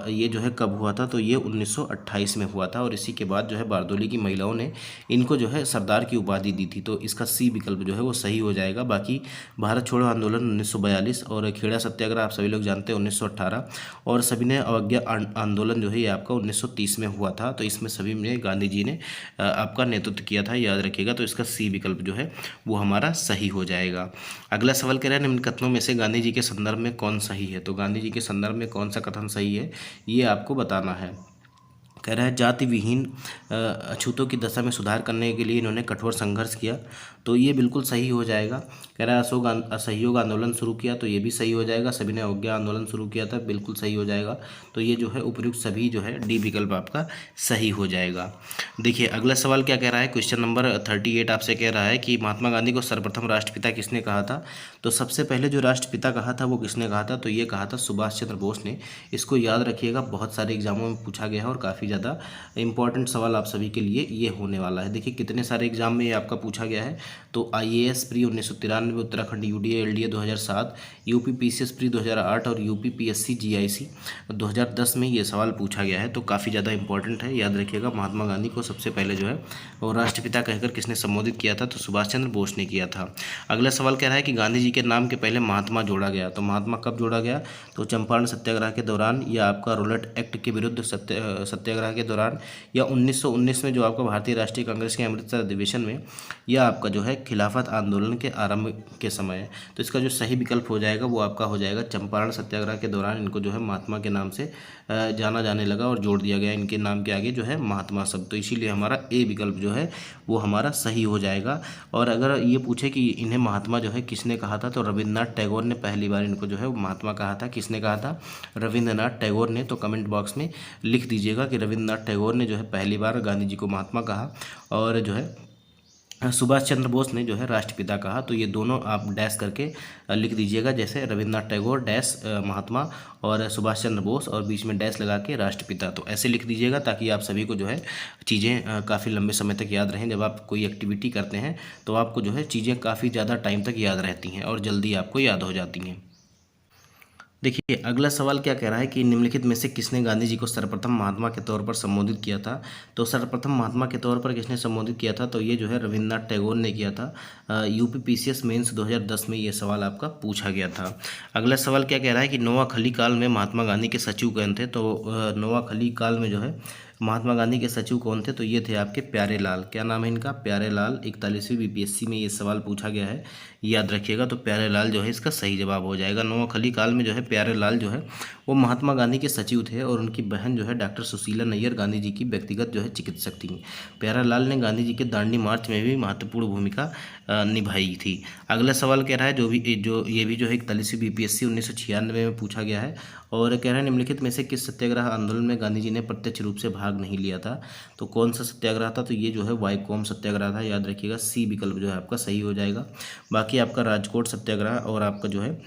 ये जो है कब हुआ था? तो ये 1928 में हुआ था, और इसी के बाद जो है बारदोली की महिलाओं ने इनको जो है सरदार की उपाधि दी थी। तो इसका सी विकल्प जो है वो सही हो जाएगा। बाकी भारत छोड़ो आंदोलन 1942, और खेड़ा सत्याग्रह आप सभी लोग जानते हैं 1918, और सविनय अवज्ञा आंदोलन जो है ये आपका 1930 में हुआ था। तो इसमें सभी में गांधी जी ने आपका नेतृत्व किया था, याद रखिएगा। तो इसका सी विकल्प जो है वो हमारा सही हो जाएगा। अगला सवाल कह रहा है निम्न कथनों में से गांधी जी के संदर्भ में कौन सही है? तो गांधी जी के संदर्भ में कौन सा कथन सही है ये आपको बताना है। कह रहा है जाति विहीन अछूतों की दशा में सुधार करने के लिए इन्होंने कठोर संघर्ष किया। तो ये बिल्कुल सही हो जाएगा। कह रहा है असहयोग आंदोलन शुरू किया। तो ये भी सही हो जाएगा। सभी ने अवज्ञा आंदोलन शुरू किया था, बिल्कुल सही हो जाएगा। तो ये जो है उपयुक्त सभी जो है डी विकल्प आपका सही हो जाएगा। देखिए अगला सवाल क्या कह रहा है, क्वेश्चन नंबर 38 आपसे कह रहा है कि महात्मा गांधी को सर्वप्रथम राष्ट्रपिता किसने कहा था? तो सबसे पहले जो राष्ट्रपिता कहा था वो किसने कहा था? तो ये कहा था सुभाष चंद्र बोस ने। इसको याद रखिएगा, बहुत सारे एग्जामों में पूछा गया है और काफ़ी ज़्यादा इंपॉर्टेंट सवाल आप सभी के लिए ये होने वाला है। देखिए कितने सारे एग्जाम में ये आपका पूछा गया है। तो IAS pre 1993, Uttarakhand UDA LDA 2007, UP PCS pre 2008 और UP PSC GIC 2010 में ये सवाल पूछा गया है। तो काफ़ी ज़्यादा इंपॉर्टेंट है, याद रखिएगा। महात्मा गांधी को सबसे पहले जो है वो राष्ट्रपिता कहकर किसने संबोधित किया था? तो सुभाष चंद्र बोस ने किया था। अगला सवाल कह रहा है कि गांधी जी के नाम के पहले महात्मा जोड़ा गया। तो महात्मा कब जोड़ा गया? तो चंपारण सत्याग्रह के दौरान, या आपका रूलेट एक्ट के विरुद्ध सत्याग्रह के दौरान, या 1919 में जो आपका भारतीय राष्ट्रीय कांग्रेस के अमृतसर अधिवेशन में, या आपका जो है है खिलाफत आंदोलन के आरंभ के समय है। तो इसका जो सही विकल्प हो जाएगा वो आपका हो जाएगा चंपारण सत्याग्रह के दौरान इनको जो है महात्मा के नाम से जाना जाने लगा और जोड़ दिया गया इनके नाम के आगे जो है महात्मा शब्द। तो इसीलिए हमारा ए विकल्प जो है वो हमारा सही हो जाएगा। और अगर ये पूछे कि इन्हें महात्मा जो है किसने कहा था, तो रविन्द्रनाथ टैगोर ने पहली बार इनको जो है महात्मा कहा था। किसने कहा था? रविन्द्रनाथ टैगोर ने। तो कमेंट बॉक्स में लिख दीजिएगा कि रविन्द्रनाथ टैगोर ने जो है पहली बार गांधी जी को महात्मा कहा और जो है सुभाष चंद्र बोस ने जो है राष्ट्रपिता कहा। तो ये दोनों आप डैश करके लिख दीजिएगा, जैसे रविन्द्रनाथ टैगोर डैश महात्मा और सुभाष चंद्र बोस और बीच में डैश लगा के राष्ट्रपिता। तो ऐसे लिख दीजिएगा ताकि आप सभी को जो है चीज़ें काफ़ी लंबे समय तक याद रहें। जब आप कोई एक्टिविटी करते हैं तो आपको जो है चीज़ें काफ़ी ज़्यादा टाइम तक याद रहती हैं और जल्दी आपको याद हो जाती हैं। देखिए अगला सवाल क्या कह रहा है कि निम्नलिखित में से किसने गांधी जी को सर्वप्रथम महात्मा के तौर पर संबोधित किया था। तो सर्वप्रथम महात्मा के तौर पर किसने संबोधित किया था? तो ये जो है रविन्द्रनाथ टैगोर ने किया था। यूपी पीसीएस मेंस 2010 में ये सवाल आपका पूछा गया था। अगला सवाल क्या कह रहा है कि नोआखली काल में महात्मा गांधी के सचिव कौन थे? तो नोआखली काल में जो है महात्मा गांधी के सचिव कौन थे? तो ये थे आपके प्यारे लाल। क्या नाम है इनका? प्यारे लाल। 41वीं बीपीएससी में ये सवाल पूछा गया है, याद रखिएगा। तो प्यारे लाल जो है इसका सही जवाब हो जाएगा। नोआखली काल में जो है प्यारे लाल जो है वो महात्मा गांधी के सचिव थे और उनकी बहन जो है डॉक्टर सुशीला नैयर गांधी जी की व्यक्तिगत जो है चिकित्सक थी। प्यारा लाल ने गांधी जी के दांडी मार्च में भी महत्वपूर्ण भूमिका निभाई थी। अगला सवाल कह रहा है ये भी जो है 41वीं बीपीएससी 1996 में पूछा गया है और कह रहा है निम्नलिखित में से किस सत्याग्रह आंदोलन में गांधी जी ने प्रत्यक्ष रूप से भाग नहीं लिया था? तो कौन सा सत्याग्रह था? तो ये जो है वाईकोम सत्याग्रह था, याद रखिएगा। सी विकल्प जो है आपका सही हो जाएगा। बाकी आपका राजकोट सत्याग्रह और आपका जो है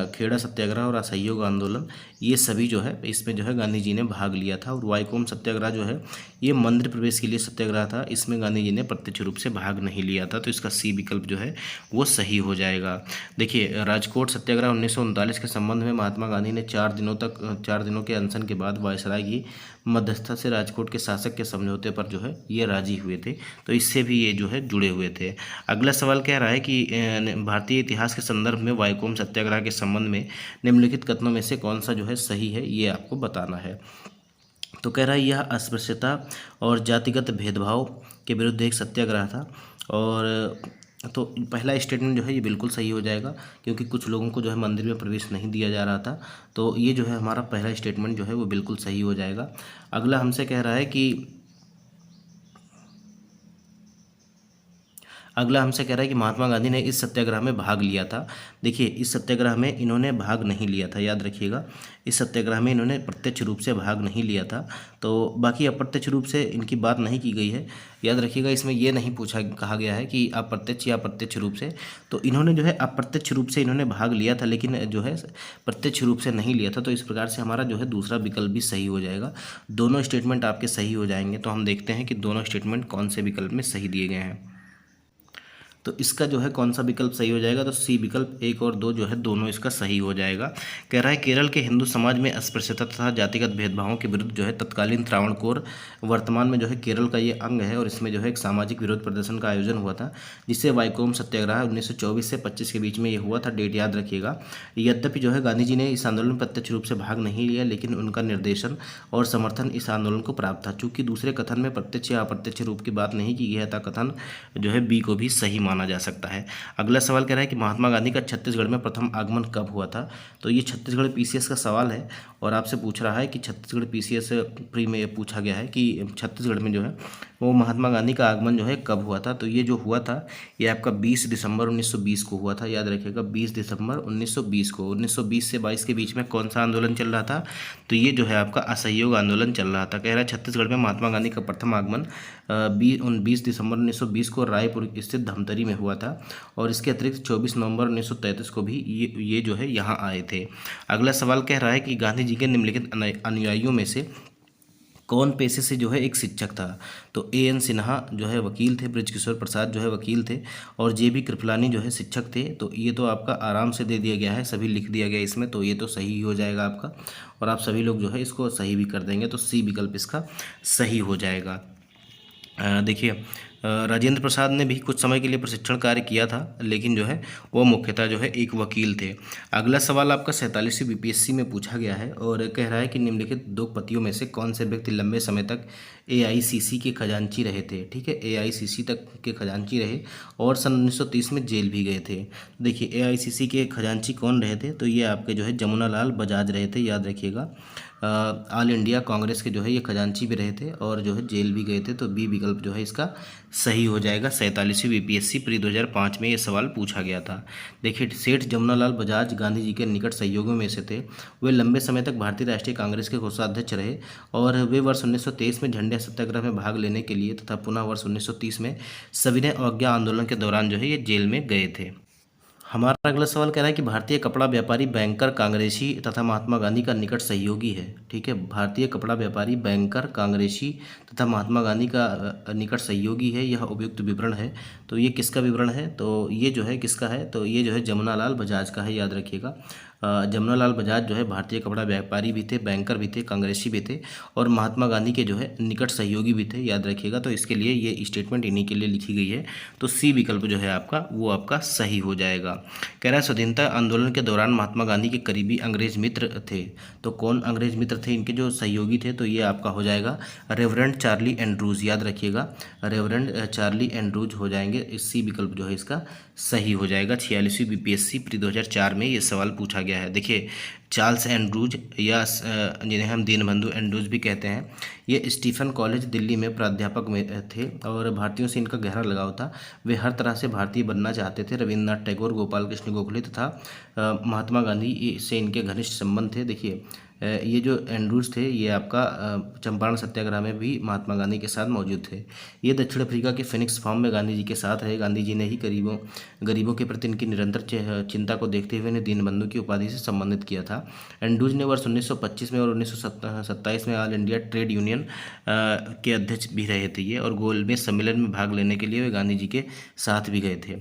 खेड़ा सत्याग्रह और असहयोग आंदोलन, ये सभी जो है इसमें जो है गांधी जी ने भाग लिया था। और वाईकोम सत्याग्रह जो है ये मंदिर प्रवेश के लिए सत्याग्रह था, इसमें गांधी जी ने प्रत्यक्ष रूप से भाग नहीं लिया था। तो इसका सी विकल्प जो है वो सही हो जाएगा। देखिए राजकोट सत्याग्रह 1939 के संबंध में महात्मा गांधी ने 4 दिनों के अनशन के बाद वायसराय की मध्यस्थता से राजकोट के शासक के समझौते पर जो है ये राजी हुए थे। तो इससे भी ये जो है जुड़े हुए थे। अगला सवाल कह रहा है कि भारतीय इतिहास के संदर्भ में वाईकोम सत्याग्रह के संबंध में निम्नलिखित कथनों में से कौन सा जो है सही है, ये आपको बताना है। तो कह रहा है यह अस्पृश्यता और जातिगत भेदभाव के विरुद्ध एक सत्याग्रह था। और तो पहला स्टेटमेंट जो है ये बिल्कुल सही हो जाएगा, क्योंकि कुछ लोगों को जो है मंदिर में प्रवेश नहीं दिया जा रहा था। तो ये जो है हमारा पहला स्टेटमेंट जो है वो बिल्कुल सही हो जाएगा। अगला हमसे कह रहा है कि महात्मा गांधी ने इस सत्याग्रह में भाग लिया था। देखिए इस सत्याग्रह में इन्होंने भाग नहीं लिया था, याद रखिएगा। इस सत्याग्रह में इन्होंने प्रत्यक्ष रूप से भाग नहीं लिया था। तो बाकी अप्रत्यक्ष रूप से इनकी बात नहीं की गई है, याद रखिएगा। इसमें यह नहीं कहा गया है कि अप्रत्यक्ष या प्रत्यक्ष रूप से। तो इन्होंने जो है अप्रत्यक्ष रूप से इन्होंने भाग लिया था, लेकिन जो है प्रत्यक्ष रूप से नहीं लिया था। तो इस प्रकार से हमारा जो है दूसरा विकल्प भी सही हो जाएगा। दोनों स्टेटमेंट आपके सही हो जाएंगे। तो हम देखते हैं कि दोनों स्टेटमेंट कौन से विकल्प में सही दिए गए हैं। तो इसका जो है कौन सा विकल्प सही हो जाएगा? तो सी विकल्प 1 और 2 जो है दोनों इसका सही हो जाएगा। कह रहा है केरल के हिंदू समाज में अस्पृश्यता तथा जातिगत भेदभावों के विरुद्ध जो है तत्कालीन त्रावणकोर वर्तमान में जो है केरल का ये अंग है और इसमें जो है एक सामाजिक विरोध प्रदर्शन का आयोजन हुआ था, जिससे वाईकोम सत्याग्रह 1924 से 25 के बीच में ये हुआ था। डेट याद रखिएगा। यद्यपि जो है गांधी जी ने इस आंदोलन में प्रत्यक्ष रूप से भाग नहीं लिया, लेकिन उनका निर्देशन और समर्थन इस आंदोलन को प्राप्त था। चूँकि दूसरे कथन में प्रत्यक्ष या अप्रत्यक्ष रूप की बात नहीं की गई था, कथन जो है बी को भी सही माना जा सकता है। अगला सवाल कह रहा है कि महात्मा गांधी का छत्तीसगढ़ में प्रथम आगमन कब हुआ था? तो ये छत्तीसगढ़ पीसीएस का सवाल है और आपसे पूछ रहा है कि छत्तीसगढ़ पीसीएस प्री में पूछा गया है कि छत्तीसगढ़ में जो है वो महात्मा गांधी का आगमन जो है कब हुआ था। तो ये जो हुआ था ये आपका 20 दिसंबर 1920 को हुआ था, याद रखिएगा। 20 दिसंबर 1920 को। 1920 से 22 के बीच में कौन सा आंदोलन चल रहा था? तो ये जो है आपका असहयोग आंदोलन चल रहा था। कह रहा है छत्तीसगढ़ में महात्मा गांधी का प्रथम आगमन 20 दिसंबर 1920 को रायपुर स्थित धमतरी में हुआ था और इसके अतिरिक्त 24 नवंबर 1933 को भी ये जो है यहाँ आए थे। अगला सवाल कह रहा है कि गांधी जी के निम्नलिखित अनुयायियों में से कौन पेशे से जो है एक शिक्षक था? तो A.N. सिन्हा जो है वकील थे, बृजकिशोर प्रसाद जो है वकील थे और J.B. कृपलानी जो है शिक्षक थे। तो ये तो आपका आराम से दे दिया गया है, सभी लिख दिया गया इसमें। तो ये तो सही हो जाएगा आपका और आप सभी लोग जो है इसको सही भी कर देंगे। तो सी विकल्प इसका सही हो जाएगा। देखिए राजेंद्र प्रसाद ने भी कुछ समय के लिए प्रशिक्षण कार्य किया था, लेकिन जो है वो मुख्यतः जो है एक वकील थे। अगला सवाल आपका 47वीं बीपीएससी में पूछा गया है और कह रहा है कि निम्नलिखित 2 पतियों में से कौन से व्यक्ति लंबे समय तक AICC के खजांची रहे थे, ठीक है, AICC तक के खजांची रहे और सन 1930 में जेल भी गए थे। देखिए AICC के खजांची कौन रहे थे, तो ये आपके जो है जमुना लाल बजाज रहे थे, याद रखिएगा। ऑल इंडिया कांग्रेस के जो है ये खजांची भी रहे थे और जो है जेल भी गए थे, तो बी विकल्प जो है इसका सही हो जाएगा। 47वीं BPSC प्री 2005 में ये सवाल पूछा गया था। देखिए सेठ जमुनालाल बजाज गांधी जी के निकट सहयोगियों में से थे। वे लंबे समय तक भारतीय राष्ट्रीय कांग्रेस के कोषाध्यक्ष रहे और वे वर्ष 1923 में झंडे सत्याग्रह में भाग लेने के लिए तथा पुनः वर्ष 1930 में सविनय अवज्ञा आंदोलन के दौरान जो है ये जेल में गए थे। हमारा अगला सवाल कह रहा है कि भारतीय कपड़ा व्यापारी बैंकर कांग्रेसी तथा महात्मा गांधी का निकट सहयोगी है, ठीक है। भारतीय कपड़ा व्यापारी बैंकर कांग्रेसी तथा महात्मा गांधी का निकट सहयोगी है, यह उपयुक्त विवरण है। तो ये किसका विवरण है, तो ये जो है किसका है, तो ये जो है जमुनालाल बजाज का है, याद रखिएगा। जमुनालाल बजाज जो है भारतीय कपड़ा व्यापारी भी थे, बैंकर भी थे, कांग्रेसी भी थे और महात्मा गांधी के जो है निकट सहयोगी भी थे, याद रखिएगा। तो इसके लिए ये स्टेटमेंट इन्हीं के लिए लिखी गई है। तो सी विकल्प जो है आपका वो आपका सही हो जाएगा। कह रहा है स्वतंत्रता आंदोलन के दौरान महात्मा गांधी के करीबी अंग्रेज मित्र थे। तो कौन अंग्रेज मित्र थे इनके जो सहयोगी थे, तो ये आपका हो जाएगा रेवरेंड चार्ली एंड्रूज, याद रखिएगा। रेवरेंड चार्ली एंड्रूज हो जाएंगे। इस सी विकल्प जो है इसका सही हो जाएगा। 46वीं BPSC प्री 2004 में ये सवाल पूछा गया है। देखिए चार्ल्स एंड्रूज या जिन्हें हम दीनबंधु एंड्रूज भी कहते हैं, ये स्टीफन कॉलेज दिल्ली में प्राध्यापक में थे और भारतीयों से इनका गहरा लगाव था। वे हर तरह से भारतीय बनना चाहते थे। रविन्द्रनाथ टैगोर, गोपाल कृष्ण गोखले तथा महात्मा गांधी से इनके घनिष्ठ संबंध थे। देखिए ये जो एंड्रूज थे ये आपका चंपारण सत्याग्रह में भी महात्मा गांधी के साथ मौजूद थे। ये दक्षिण अफ्रीका के फिनिक्स फार्म में गांधी जी के साथ रहे। गांधी जी ने ही गरीबों के प्रति इनकी निरंतर चिंता को देखते हुए इन्हें दीनबंधु की उपाधि से संबंधित किया था। एंड्रूज ने वर्ष 1925 में और 1927 में ऑल इंडिया ट्रेड यूनियन के अध्यक्ष भी रहे थे ये, और गोलमेज सम्मेलन में भाग लेने के लिए वे गांधी जी के साथ भी गए थे।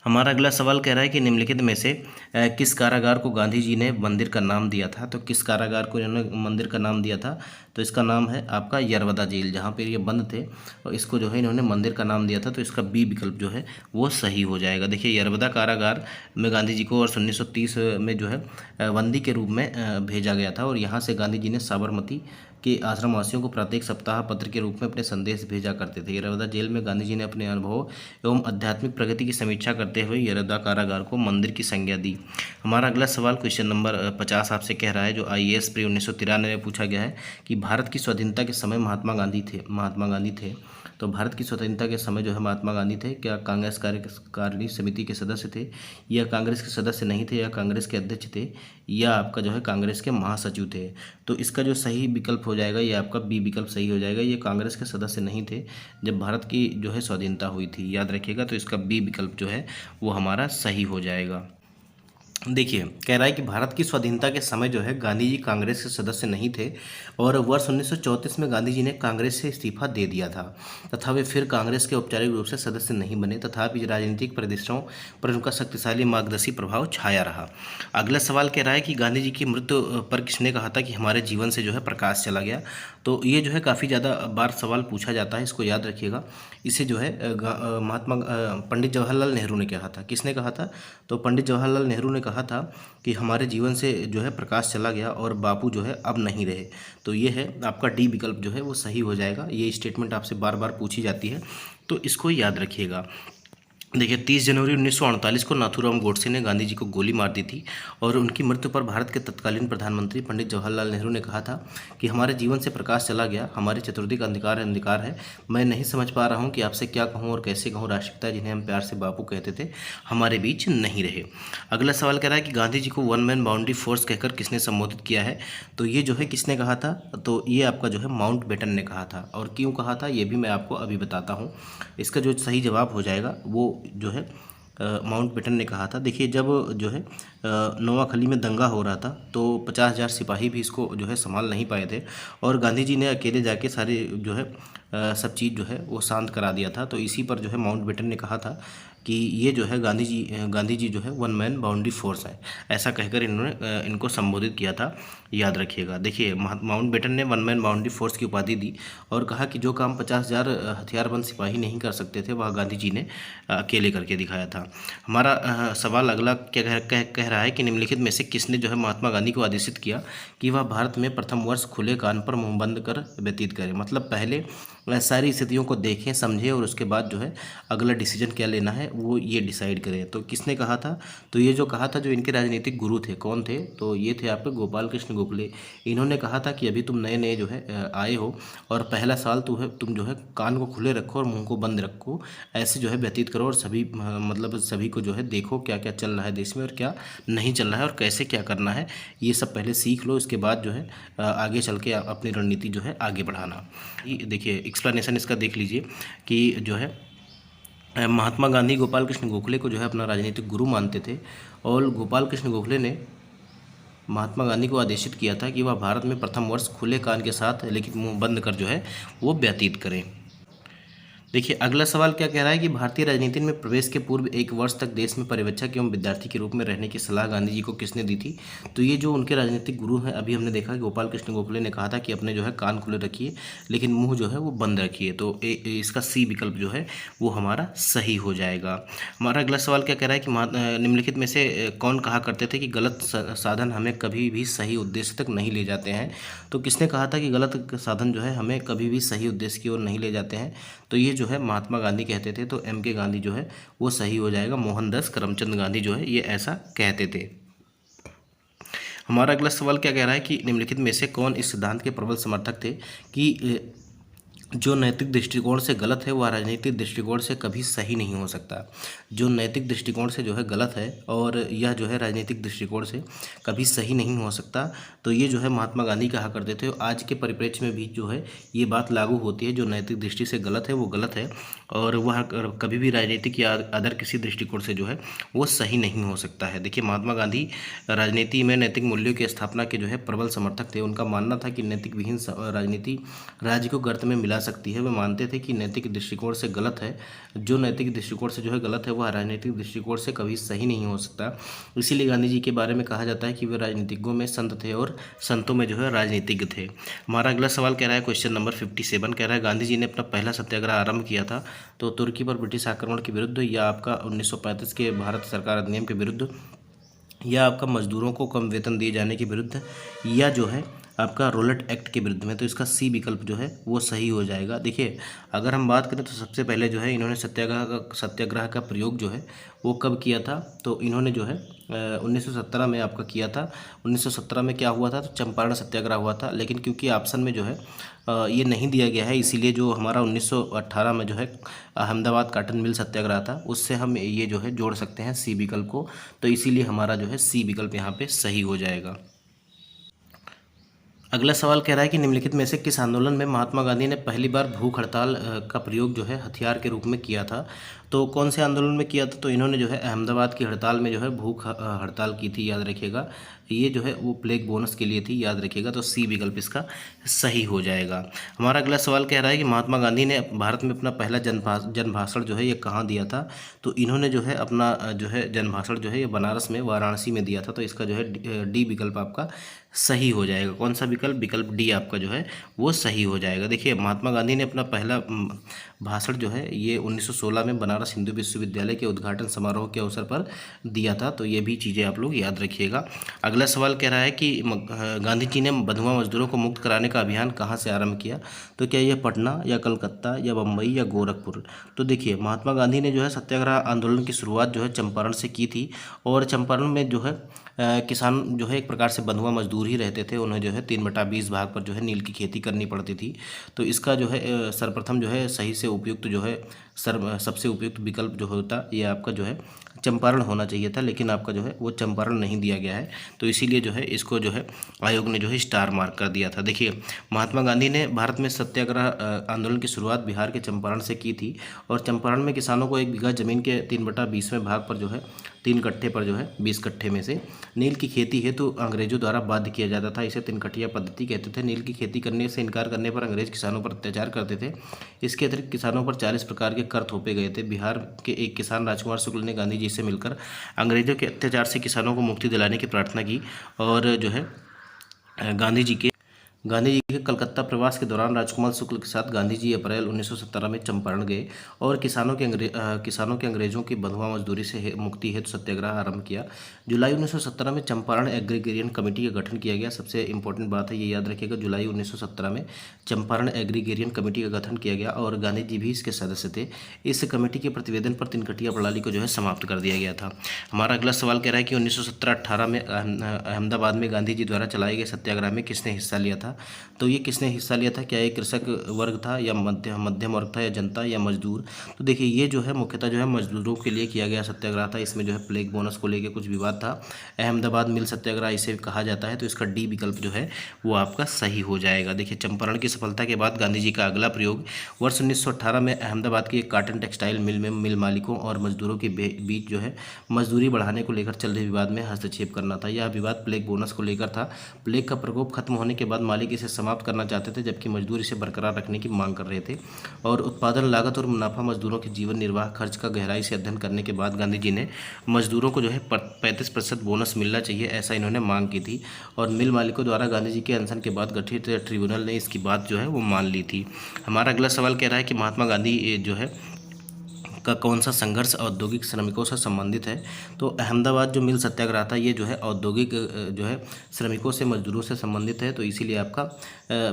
हमारा अगला सवाल कह रहा है कि निम्नलिखित में से किस कारागार को गांधी जी ने मंदिर का नाम दिया था। तो किस कारागार को इन्होंने मंदिर का नाम दिया था, तो इसका नाम है आपका यरवदा जेल, जहाँ पर ये बंद थे और इसको जो है इन्होंने मंदिर का नाम दिया था। तो इसका बी विकल्प जो है वो सही हो जाएगा। देखिए यरवदा कारागार में गांधी जी को वर्ष 1930 में जो है बंदी के रूप में भेजा गया था और यहाँ से गांधी जी ने साबरमती के आश्रमवासियों को प्रत्येक सप्ताह पत्र के रूप में अपने संदेश भेजा करते थे। यरवदा जेल में गांधी जी ने अपने अनुभव एवं आध्यात्मिक प्रगति की समीक्षा करते हुए यरवदा कारागार को मंदिर की संज्ञा दी। हमारा अगला सवाल क्वेश्चन नंबर 50 आपसे कह रहा है, जो IAS प्री 1993 में पूछा गया है कि भारत की स्वतंत्रता के समय महात्मा गांधी थे। तो भारत की स्वतंत्रता के समय जो है महात्मा गांधी थे, क्या कांग्रेस कार्यकारिणी समिति के सदस्य थे, या कांग्रेस के सदस्य नहीं थे, या कांग्रेस के अध्यक्ष थे, या आपका जो है कांग्रेस के महासचिव थे। तो इसका जो सही विकल्प हो जाएगा ये आपका बी विकल्प सही हो जाएगा। ये कांग्रेस के सदस्य नहीं थे जब भारत की जो है स्वाधीनता हुई थी, याद रखिएगा। तो इसका बी विकल्प जो है वो हमारा सही हो जाएगा। देखिए कह रहा है कि भारत की स्वाधीनता के समय जो है गांधी जी कांग्रेस के सदस्य नहीं थे और वर्ष 1934 में गांधी जी ने कांग्रेस से इस्तीफा दे दिया था तथा वे फिर कांग्रेस के औपचारिक रूप से सदस्य नहीं बने, तथापि राजनीतिक परिदृश्यों पर उनका शक्तिशाली मार्गदर्शी प्रभाव छाया रहा। अगला सवाल कह रहा है कि गांधी जी की मृत्यु पर किसने कहा था कि हमारे जीवन से जो है प्रकाश चला गया। तो ये जो है काफ़ी ज़्यादा बार सवाल पूछा जाता है, इसको याद रखिएगा। इसे जो है पंडित जवाहरलाल नेहरू ने कहा था। किसने कहा था, तो पंडित जवाहरलाल नेहरू ने कहा था कि हमारे जीवन से जो है प्रकाश चला गया और बापू जो है अब नहीं रहे। तो ये है आपका डी विकल्प जो है वो सही हो जाएगा। ये स्टेटमेंट आपसे बार बार पूछी जाती है तो इसको याद रखिएगा। देखिए 30 जनवरी 1948 को नाथूराम गोडसे ने गांधी जी को गोली मार दी थी और उनकी मृत्यु पर भारत के तत्कालीन प्रधानमंत्री पंडित जवाहरलाल नेहरू ने कहा था कि हमारे जीवन से प्रकाश चला गया, हमारे चतुर्दिक अंधकार है। मैं नहीं समझ पा रहा हूं कि आपसे क्या कहूं और कैसे कहूं। राष्ट्रपिता जिन्हें हम प्यार से बापू कहते थे हमारे बीच नहीं रहे। अगला सवाल कह रहा है कि गांधी जी को वन मैन बाउंड्री फोर्स कहकर किसने संबोधित किया है। तो ये जो है किसने कहा था, तो ये आपका जो है माउंट बेटन ने कहा था। और क्यों कहा था ये भी मैं आपको अभी बताता हूँ। इसका जो सही जवाब हो जाएगा वो जो है माउंट बेटन ने कहा था। देखिए जब जो है नोआखली में दंगा हो रहा था तो 50,000 सिपाही भी इसको जो है संभाल नहीं पाए थे और गांधी जी ने अकेले जाके सारे जो है सब चीज़ जो है वो शांत करा दिया था। तो इसी पर जो है माउंट बेटन ने कहा था कि ये जो है गांधी जी जो है वन मैन बाउंड्री फोर्स है, ऐसा कहकर इन्होंने इनको संबोधित किया था, याद रखिएगा। देखिए माउंटबेटन ने वन मैन बाउंड्री फोर्स की उपाधि दी और कहा कि जो काम 50,000 हथियारबंद सिपाही नहीं कर सकते थे वह गांधी जी ने अकेले करके दिखाया था। हमारा सवाल अगला क्या कह रहा है कि निम्नलिखित में से किसने जो है महात्मा गांधी को आदेशित किया कि वह भारत में प्रथम वर्ष खुले कान पर मुंह बंद कर व्यतीत करें। मतलब पहले सारी स्थितियों को देखें, समझें और उसके बाद जो है अगला डिसीजन क्या लेना है वो ये डिसाइड करें। तो किसने कहा था? तो ये जो कहा था, जो इनके राजनीतिक गुरु थे, कौन थे? तो ये थे आपके गोपाल कृष्ण गोखले। इन्होंने कहा था कि अभी तुम नए नए जो है आए हो और पहला साल तुम जो है कान को खुले रखो और मुंह को बंद रखो, ऐसे जो है व्यतीत करो और सभी मतलब सभी को जो है देखो क्या क्या चल रहा है देश में और क्या नहीं चल रहा है और कैसे क्या करना है, ये सब पहले सीख लो। इसके बाद जो है आगे चल के अपनी रणनीति जो है आगे बढ़ाना। ये देखिए एक्सप्लेनेशन इसका देख लीजिए कि जो है महात्मा गांधी गोपाल कृष्ण गोखले को जो है अपना राजनीतिक गुरु मानते थे और गोपाल कृष्ण गोखले ने महात्मा गांधी को आदेशित किया था कि वह भारत में प्रथम वर्ष खुले कान के साथ लेकिन मुंह बंद कर जो है वो व्यतीत करें। देखिए अगला सवाल क्या कह रहा है कि भारतीय राजनीति में प्रवेश के पूर्व 1 वर्ष तक देश में पर्यवेक्षक एवं विद्यार्थी के रूप में रहने की सलाह गांधी जी को किसने दी थी? तो ये जो उनके राजनीतिक गुरु हैं, अभी हमने देखा कि गोपाल कृष्ण गोखले ने कहा था कि अपने जो है कान खुले रखिए लेकिन मुंह जो है वो बंद रखिए। तो इसका सी विकल्प जो है वो हमारा सही हो जाएगा। हमारा अगला सवाल क्या कह रहा है कि निम्नलिखित में से कौन कहा करते थे कि गलत साधन हमें कभी भी सही उद्देश्य तक नहीं ले जाते हैं? तो किसने कहा था कि गलत साधन जो है हमें कभी भी सही उद्देश्य की ओर नहीं ले जाते हैं? तो ये जो है महात्मा गांधी कहते थे। तो एम के गांधी जो है वो सही हो जाएगा। मोहनदास करमचंद गांधी जो है ये ऐसा कहते थे। हमारा अगला सवाल क्या कह रहा है कि निम्नलिखित में से कौन इस सिद्धांत के प्रबल समर्थक थे कि जो नैतिक दृष्टिकोण से गलत है वह राजनीतिक दृष्टिकोण से कभी सही नहीं हो सकता। जो नैतिक दृष्टिकोण से जो है गलत है और यह जो है राजनीतिक दृष्टिकोण से कभी सही नहीं हो सकता। तो ये जो है महात्मा गांधी कहा करते थे। आज के परिप्रेक्ष्य में भी जो है ये बात लागू होती है, जो नैतिक दृष्टि से गलत है वो गलत है और वह कभी भी राजनीतिक या अदर किसी दृष्टिकोण से जो है वो सही नहीं हो सकता है। देखिए महात्मा गांधी राजनीति में नैतिक मूल्यों की स्थापना के जो है प्रबल समर्थक थे। उनका मानना था कि नैतिक विहीन राजनीति राज्य को गर्त में मिला सकती है। वे मानते थे कि नैतिक दृष्टिकोण से गलत है, जो नैतिक दृष्टिकोण से जो है गलत है वह राजनीतिक दृष्टिकोण से कभी सही नहीं हो सकता। इसीलिए गांधी जी के बारे में कहा जाता है कि वे राजनीतिज्ञों में संत थे और संतों में जो है राजनीतिज्ञ थे। हमारा अगला सवाल कह रहा है, क्वेश्चन नंबर 57 कह रहा है, गांधी जी ने अपना पहला सत्याग्रह आरंभ किया था तो तुर्की पर ब्रिटिश आक्रमण के विरुद्ध या आपका 1935 के भारत सरकार अधिनियम के विरुद्ध या आपका मजदूरों को कम वेतन दिए जाने के विरुद्ध या जो है आपका रोलेट एक्ट के विरुद्ध में? तो इसका सी विकल्प जो है वो सही हो जाएगा। देखिए अगर हम बात करें तो सबसे पहले जो है इन्होंने सत्याग्रह का प्रयोग जो है वो कब किया था? तो इन्होंने जो है 1917 में आपका किया था। 1917 में क्या हुआ था? तो चंपारण सत्याग्रह हुआ था। लेकिन क्योंकि ऑप्शन में जो है ये नहीं दिया गया है, इसीलिए जो हमारा 1918 में जो है अहमदाबाद काटन मिल सत्याग्रह था उससे हम ये जो है जोड़ सकते हैं सी विकल्प को। तो इसीलिए हमारा जो है सी विकल्प यहाँ पे सही हो जाएगा। अगला सवाल कह रहा है कि निम्नलिखित में से किस आंदोलन में महात्मा गांधी ने पहली बार भूख हड़ताल का प्रयोग जो है हथियार के रूप में किया था? तो कौन से आंदोलन में किया था? तो इन्होंने जो है अहमदाबाद की हड़ताल में जो है भूख हड़ताल की थी, याद रखिएगा। ये जो है वो प्लेग बोनस के लिए थी, याद रखिएगा। तो सी विकल्प इसका सही हो जाएगा। हमारा अगला सवाल कह रहा है कि महात्मा गांधी ने भारत में अपना पहला जन भाषण जो है ये कहाँ दिया था? तो इन्होंने जो है अपना जो है जन भाषण जो है ये बनारस में वाराणसी में दिया था। तो इसका जो है डी विकल्प आपका सही हो जाएगा। कौन सा विकल्प? विकल्प डी आपका जो है वो सही हो जाएगा। देखिए महात्मा गांधी ने अपना पहला भाषण जो है ये 1916 में बनारस हिंदू विश्वविद्यालय के उद्घाटन समारोह के अवसर पर दिया था। तो ये भी चीज़ें आप लोग याद रखिएगा। अगला सवाल कह रहा है कि गांधी जी ने बंधुआ मजदूरों को मुक्त कराने का अभियान कहाँ से आरंभ किया? तो क्या यह पटना या कलकत्ता या बम्बई या गोरखपुर? तो देखिए महात्मा गांधी ने जो है सत्याग्रह आंदोलन की शुरुआत जो है चंपारण से की थी और चंपारण में जो है किसान जो है एक प्रकार से बंधुआ मजदूर ही रहते थे। उन्हें जो है 3/20 भाग पर जो है नील की खेती करनी पड़ती थी। तो इसका जो है सर्वप्रथम जो है सही से उपयुक्त जो है सबसे उपयुक्त विकल्प जो होता ये आपका जो है चंपारण होना चाहिए था, लेकिन आपका जो है वो चंपारण नहीं दिया गया है। तो इसीलिए जो है इसको जो है आयोग ने जो है स्टार मार्क कर दिया था। देखिए महात्मा गांधी ने भारत में सत्याग्रह आंदोलन की शुरुआत बिहार के चंपारण से की थी और चंपारण में किसानों को 1 बीघा जमीन के 3/20वें भाग पर जो है 3 कट्ठे पर जो है 20 कट्ठे में से। नील की खेती हेतु अंग्रेजों द्वारा बाध्य किया जाता था, इसे 3 कट्ठिया पद्धति कहते थे। नील की खेती करने से इनकार करने पर अंग्रेज किसानों पर अत्याचार करते थे। इसके अतिरिक्त किसानों पर 40 प्रकार के कर थोपे गए थे। बिहार के एक किसान राजकुमार शुक्ल ने गांधी जी से मिलकर अंग्रेजों के अत्याचार से किसानों को मुक्ति दिलाने की प्रार्थना की और जो है गांधी जी के कलकत्ता प्रवास के दौरान राजकुमार शुक्ल के साथ गांधी जी अप्रैल 1917 में चंपारण गए और किसानों के अंग्रेजों की बंधुआ मजदूरी से मुक्ति हेतु सत्याग्रह आरंभ किया। जुलाई 1917 में चंपारण एग्रीगेरियन कमेटी का गठन किया गया। सबसे इंपॉर्टेंट बात है, ये याद रखिएगा, जुलाई 1917 में चंपारण एग्रीगेरियन कमेटी का गठन किया गया और गांधी जी भी इसके सदस्य थे। इस कमेटी के प्रतिवेदन पर 3 कट्ठिया प्रणाली को जो है समाप्त कर दिया गया था। हमारा अगला सवाल कह रहा है कि 1917-18 में अहमदाबाद में गांधी जी द्वारा चलाए गए सत्याग्रह में किसने हिस्सा लिया था? तो ये किसने हिस्सा लिया था? क्या ये कृषक वर्ग था या मध्यम वर्ग था या जनता या मजदूर? तो देखिए, ये जो है मुख्यतः जो है मजदूरों के लिए किया गया सत्याग्रह था। इसमें जो है प्लेग बोनस को लेकर कुछ विवाद था। अहमदाबाद मिल सत्याग्रह इसे कहा जाता है, तो इसका डी विकल्प जो है वो आपका सही हो जाएगा। देखिए, चंपारण की सफलता के बाद गांधी जी का अगला प्रयोग वर्ष 1918 में अहमदाबाद की एक कॉटन टेक्सटाइल मिल में मिल मालिकों और मजदूरों के बीच जो है मजदूरी बढ़ाने को लेकर चल रहे विवाद में हस्तक्षेप करना था। यह विवाद प्लेग बोनस को लेकर था। प्लेग का प्रकोप खत्म होने के बाद मालिक इसे समाप्त करना चाहते थे, जबकि मजदूर इसे बरकरार रखने की मांग कर रहे थे। और उत्पादन लागत और मुनाफा मजदूरों के जीवन निर्वाह खर्च का गहराई से अध्ययन करने के बाद गांधी जी ने मजदूरों को जो है 35% बोनस मिलना चाहिए, ऐसा इन्होंने मांग की थी। और मिल मालिकों द्वारा गांधी जी के अनशन के बाद गठित ट्रिब्यूनल ने इसकी बात जो है वो मान ली थी। हमारा अगला सवाल कह रहा है कि महात्मा गांधी जो है का कौन सा संघर्ष औद्योगिक श्रमिकों से संबंधित है? तो अहमदाबाद जो मिल सत्याग्रह था, ये जो है औद्योगिक जो है श्रमिकों से मजदूरों से संबंधित है, तो इसीलिए आपका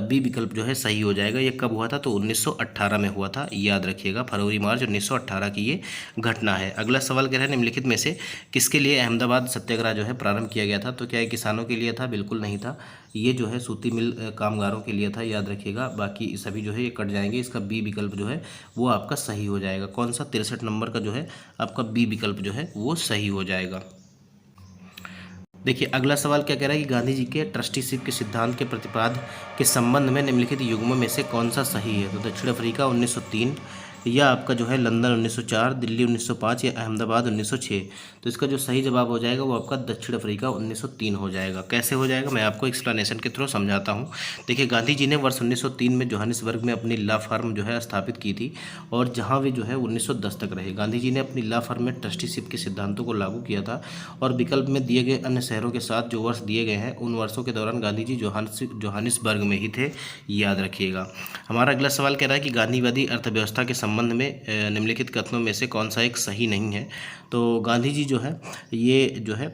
बी विकल्प जो है सही हो जाएगा। ये कब हुआ था? तो 1918 में हुआ था, याद रखिएगा, फरवरी-मार्च 1918 की ये घटना है। अगला सवाल कह रहा है निम्नलिखित में से किसके लिए अहमदाबाद सत्याग्रह जो है प्रारंभ किया गया था? तो क्या ये किसानों के लिए था? बिल्कुल नहीं था। ये जो है सूती मिल कामगारों के लिए था, याद रखिएगा। बाकी सभी जो है ये कट जाएंगे। इसका बी विकल्प जो है वो आपका सही हो जाएगा। कौन सा? 63 नंबर का जो है आपका बी विकल्प जो है वो सही हो जाएगा। देखिए, अगला सवाल क्या कह रहा है कि गांधी जी के ट्रस्टीशिप के सिद्धांत के प्रतिपाद के संबंध में निम्नलिखित युग्मों में से कौन सा सही है? तो दक्षिण अफ्रीका 1903 या आपका जो है लंदन 1904, दिल्ली 1905 या अहमदाबाद 1906। तो इसका जो सही जवाब हो जाएगा वो आपका दक्षिण अफ्रीका 1903 हो जाएगा। कैसे हो जाएगा, मैं आपको एक्सप्लेनेशन के थ्रू समझाता हूँ। देखिए, गांधी जी ने वर्ष 1903 में जोहानिसबर्ग में अपनी लॉ फर्म जो है स्थापित की थी और जहाँ वे जो है 1910 तक रहे। गांधी जी ने अपनी लॉ फर्म में ट्रस्टीशिप के सिद्धांतों को लागू किया था और विकल्प में दिए गए अन्य शहरों के साथ जो वर्ष दिए गए हैं उन वर्षों के दौरान गांधी जी जोहानिसबर्ग में ही थे, याद रखिएगा। हमारा अगला सवाल कह रहा है कि गांधीवादी अर्थव्यवस्था के संबंध में निम्नलिखित कथनों में से कौन सा एक सही नहीं है? तो गांधी जी जो है ये जो है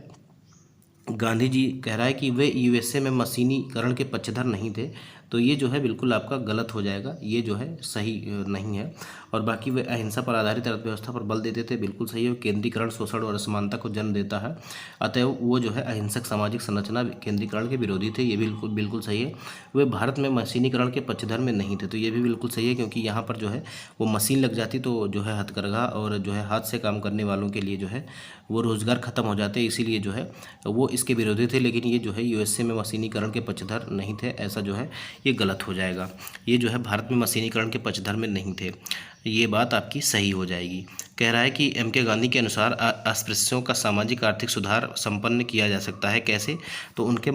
गांधी जी कह रहा है कि वे यूएसए में मशीनीकरण के पक्षधर नहीं थे, तो ये जो है बिल्कुल आपका गलत हो जाएगा। ये जो है सही नहीं है। और बाकी वे अहिंसा पर आधारित अर्थव्यवस्था पर बल देते थे, बिल्कुल सही है। केंद्रीकरण शोषण और असमानता को जन्म देता है, अतएव वो जो है अहिंसक सामाजिक संरचना केंद्रीकरण के विरोधी थे, ये बिल्कुल सही है। वे भारत में मशीनीकरण के पक्षधर में नहीं थे, तो ये भी बिल्कुल सही है, क्योंकि यहाँ पर जो है वो मशीन लग जाती तो जो है हथकरघा और जो है हाथ से काम करने वालों के लिए जो है वो रोज़गार खत्म हो जाते, इसीलिए जो है वो इसके विरोधी थे। लेकिन ये जो है यूएसए में मशीनीकरण के पक्षधर नहीं थे, ऐसा जो है ये गलत हो जाएगा। ये जो है भारत में मशीनीकरण के पक्षधर में नहीं थे, ये बात आपकी सही हो जाएगी। कह रहा है कि एम के गांधी के अनुसार अस्पृश्यों का सामाजिक आर्थिक सुधार संपन्न किया जा सकता है, कैसे? तो उनके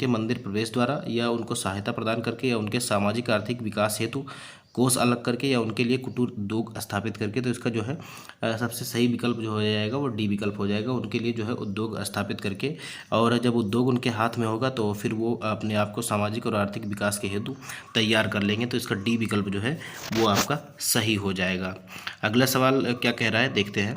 मंदिर प्रवेश द्वारा या उनको सहायता प्रदान करके या उनके सामाजिक आर्थिक विकास हेतु कोष अलग करके या उनके लिए कुटीर उद्योग स्थापित करके। तो इसका जो है सबसे सही विकल्प जो हो जाएगा वो डी विकल्प हो जाएगा। उनके लिए जो है उद्योग स्थापित करके, और जब उद्योग उनके हाथ में होगा तो फिर वो अपने आप को सामाजिक और आर्थिक विकास के हेतु तैयार कर लेंगे। तो इसका डी विकल्प जो है वो आपका सही हो जाएगा। अगला सवाल क्या कह रहा है, देखते हैं।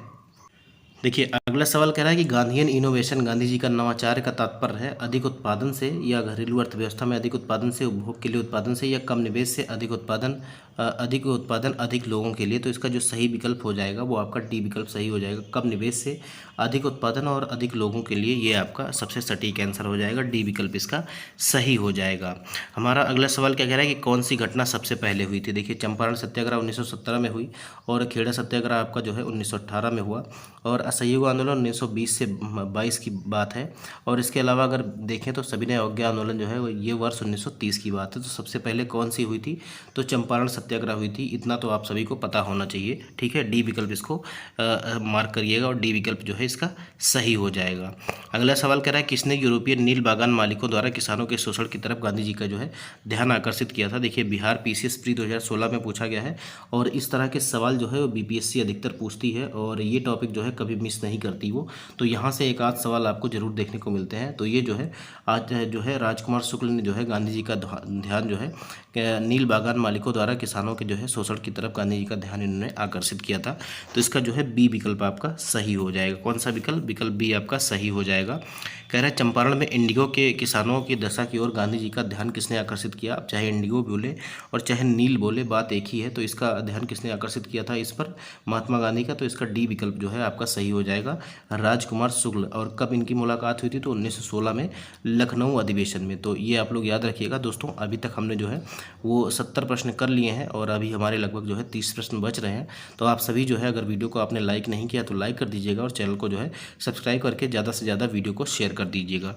देखिए, अगला सवाल कह रहा है कि गांधीयन इनोवेशन गांधी जी का नवाचार का तात्पर्य है अधिक उत्पादन से या घरेलू अर्थव्यवस्था में अधिक उत्पादन से, उपभोग के लिए उत्पादन से या कम निवेश से अधिक उत्पादन अधिक लोगों के लिए। तो इसका जो सही विकल्प हो जाएगा वो आपका डी विकल्प सही हो जाएगा। कम निवेश से अधिक उत्पादन और अधिक लोगों के लिए, ये आपका सबसे सटीक आंसर हो जाएगा। डी विकल्प इसका सही हो जाएगा। हमारा अगला सवाल क्या कह रहा है कि कौन सी घटना सबसे पहले हुई थी? देखिए, चंपारण सत्याग्रह 1917 में हुई और खेड़ा सत्याग्रह आपका जो है 1918 में हुआ और असहयोग आंदोलन 1920 से 22 की बात है। और इसके अलावा अगर देखें तो सविनय अवज्ञा आंदोलन जो है वो ये वर्ष 1930 की बात है। तो सबसे पहले कौन सी हुई थी, तो चंपारण सत्याग्रह हुई थी। इतना तो आप सभी को पता होना चाहिए, ठीक है। डी विकल्प इसको मार्क करिएगा और डी विकल्प जो है इसका सही हो जाएगा। अगला सवाल कह रहा है किसने यूरोपीय नील बागान मालिकों द्वारा किसानों के शोषण की तरफ गांधी जी का जो है ध्यान आकर्षित किया था। देखिए बिहार पीसीएस प्री 2016 में पूछा गया है और इस तरह के सवाल जो है वो बीपीएससी अधिकतर पूछती है और ये टॉपिक जो है कभी मिस नहीं करती वो। तो यहाँ से एक आध सवाल आपको जरूर देखने को मिलते हैं। तो ये जो है आज जो है राजकुमार शुक्ल ने जो है गांधी जी का ध्यान जो है नील बागान मालिकों द्वारा किसानों के जो है शोषण की तरफ गांधी जी का ध्यान इन्होंने आकर्षित किया था। तो इसका जो है बी विकल्प आपका सही हो जाएगा। कौन सा विकल्प, विकल्प बी आपका सही हो जाएगा। कह रहा है चंपारण में इंडिगो के किसानों की दशा की ओर गांधी जी का ध्यान किसने आकर्षित किया। अब चाहे इंडिगो बोले और चाहे नील बोले बात एक ही है। तो इसका ध्यान किसने आकर्षित किया था इस पर, महात्मा गांधी का। तो इसका डी विकल्प जो है आपका सही हो जाएगा, राजकुमार शुक्ल। और कब इनकी मुलाकात हुई थी, तो 1916 में लखनऊ अधिवेशन में। तो ये आप लोग याद रखिएगा दोस्तों। अभी तक हमने जो है वो 70 प्रश्न कर लिए हैं और अभी हमारे लगभग जो है 30 प्रश्न बच रहे हैं। तो आप सभी जो है अगर वीडियो को आपने लाइक नहीं किया तो लाइक कर दीजिएगा और चैनल को जो है सब्सक्राइब करके ज़्यादा से ज़्यादा वीडियो को शेयर कर दीजिएगा।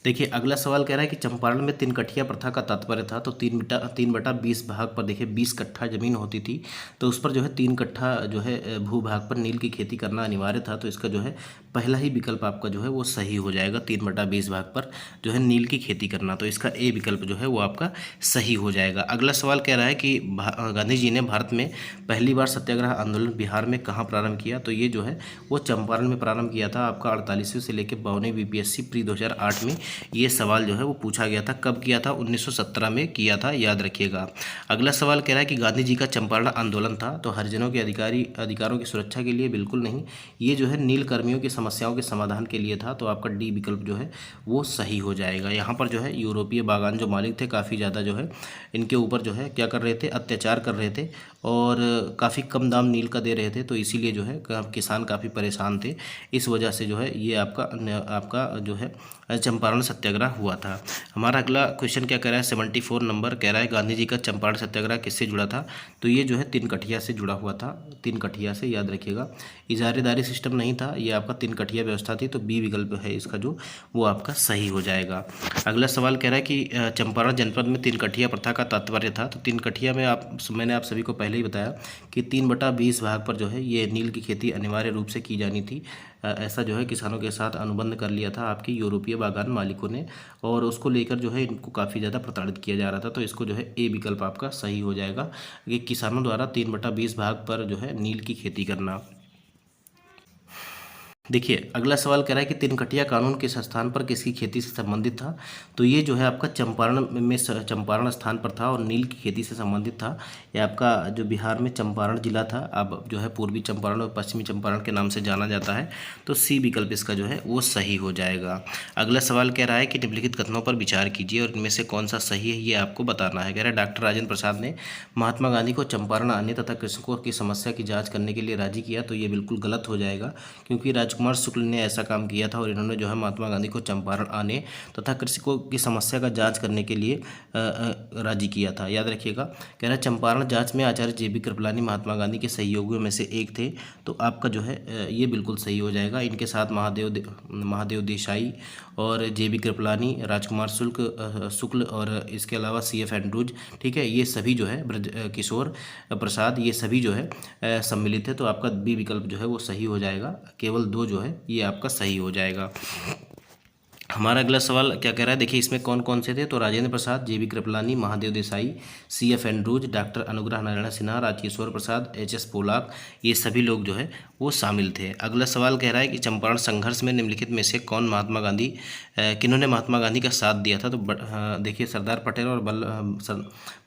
देखिए अगला सवाल कह रहा है कि चंपारण में 3 कठिया प्रथा का तात्पर्य था। तो 3/20 भाग पर देखिए 20 कट्ठा जमीन होती थी। तो उस पर जो है 3 कट्ठा जो है भूभाग पर नील की खेती करना अनिवार्य था। तो इसका जो है पहला ही विकल्प आपका जो है वो सही हो जाएगा, 3/20 भाग पर जो है नील की खेती करना। तो इसका ए विकल्प जो है वो आपका सही हो जाएगा। अगला सवाल कह रहा है कि गांधी जी ने भारत में पहली बार सत्याग्रह आंदोलन बिहार में कहाँ प्रारंभ किया। तो ये जो है वो चंपारण में प्रारंभ किया था। आपका 48वीं से लेकर 52वीं बीपीएससी प्री 2008 में ये सवाल जो है वो पूछा गया था। कब किया था, 1917 में किया था, याद रखिएगा। अगला सवाल कह रहा है कि गांधी जी का चंपारण आंदोलन था तो हरिजनों के अधिकारों की सुरक्षा के लिए, बिल्कुल नहीं। ये जो है नील कर्मियों की समस्याओं के समाधान के लिए था। तो आपका डी विकल्प जो है वो सही हो जाएगा। यहाँ पर जो है यूरोपीय बागान जो मालिक थे काफ़ी ज़्यादा जो है इनके ऊपर जो है क्या कर रहे थे, अत्याचार कर रहे थे और काफ़ी कम दाम नील का दे रहे थे। तो इसीलिए जो है किसान काफ़ी परेशान थे। इस वजह से जो है ये आपका जो है चंपारण सत्याग्रह हुआ था। हमारा अगला क्वेश्चन क्या कह रहा है, 74 नंबर कह रहा है गांधी जी का चंपारण सत्याग्रह किससे जुड़ा था। तो ये जो है 3 कठिया से जुड़ा हुआ था। 3 कठिया से, याद रखिएगा। इजारेदारी सिस्टम नहीं था, ये आपका 3 कठिया व्यवस्था थी। तो बी विकल्प है इसका जो वो आपका सही हो जाएगा। अगला सवाल कह रहा है कि चंपारण जनपद में 3 कठिया प्रथा का तात्पर्य था। तो 3 कठिया में मैंने आप सभी को पहले ही बताया कि 3/20 भाग पर जो है ये नील की खेती अनिवार्य रूप से की जानी थी। ऐसा जो है किसानों के साथ अनुबंध कर लिया था आपकी यूरोपीय बागान मालिकों ने और उसको लेकर जो है इनको काफ़ी ज़्यादा प्रताड़ित किया जा रहा था। तो इसको जो है ए विकल्प आपका सही हो जाएगा कि किसानों द्वारा 3/20 भाग पर जो है नील की खेती करना। देखिए अगला सवाल कह रहा है कि 3 कठिया कानून किस स्थान पर किसकी खेती से संबंधित था। तो ये जो है आपका चंपारण स्थान पर था और नील की खेती से संबंधित था। ये आपका जो बिहार में चंपारण जिला था, अब जो है पूर्वी चंपारण और पश्चिमी चंपारण के नाम से जाना जाता है। तो सी विकल्प इसका जो है वो सही हो जाएगा। अगला सवाल कह रहा है कि निम्नलिखित कथनों पर विचार कीजिए और इनमें से कौन सा सही है ये आपको बताना है। कह रहा है डॉक्टर राजेंद्र प्रसाद ने महात्मा गांधी को चंपारण आने तथा कृषकों की समस्या की जाँच करने के लिए राजी किया। तो ये बिल्कुल गलत हो जाएगा क्योंकि राजकुमार शुक्ल ने ऐसा काम किया था और इन्होंने जो है महात्मा गांधी को चंपारण आने तथा कृषकों की समस्या का जांच करने के लिए राजी किया था, याद रखिएगा। कह रहा है चंपारण जांच में आचार्य जेबी कृपलानी महात्मा गांधी के सहयोगियों में से एक थे। तो आपका जो है ये बिल्कुल सही हो जाएगा। इनके साथ महादेव देसाई और जेबी कृपलानी, राजकुमार शुक्ल और इसके अलावा CF एंड्रूज, ठीक है, ये सभी जो है ब्रज किशोर प्रसाद, ये सभी जो है सम्मिलित है। तो आपका बी विकल्प जो है वो सही हो जाएगा। केवल 2 जो है ये आपका सही हो जाएगा। हमारा अगला सवाल क्या कह रहा है, देखिए इसमें कौन कौन से थे। तो Rajendra Prasad, J B Kripalani, Mahadev Desai, CF Andrews, doctor Anugrah Narayan Sinha, Rajkishore प्रसाद, HS पोलाक, ये सभी लोग जो है वो शामिल थे। अगला सवाल कह रहा है कि चंपारण संघर्ष में निम्नलिखित में से कौन किन्होंने महात्मा गांधी का साथ दिया था। तो देखिए सरदार पटेल और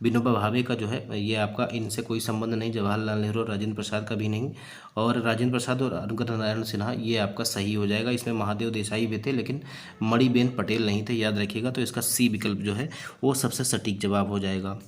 विनोबा भावे का जो है ये आपका इनसे कोई संबंध नहीं, जवाहरलाल नेहरू और राजेंद्र प्रसाद का भी नहीं। और राजेंद्र प्रसाद और अनुग्रह नारायण सिन्हा ये आपका सही हो जाएगा। इसमें महादेव देसाई भी थे लेकिन मणिबेन पटेल नहीं थे, याद रखिएगा। तो इसका सी विकल्प जो है वो सबसे सटीक जवाब हो जाएगा।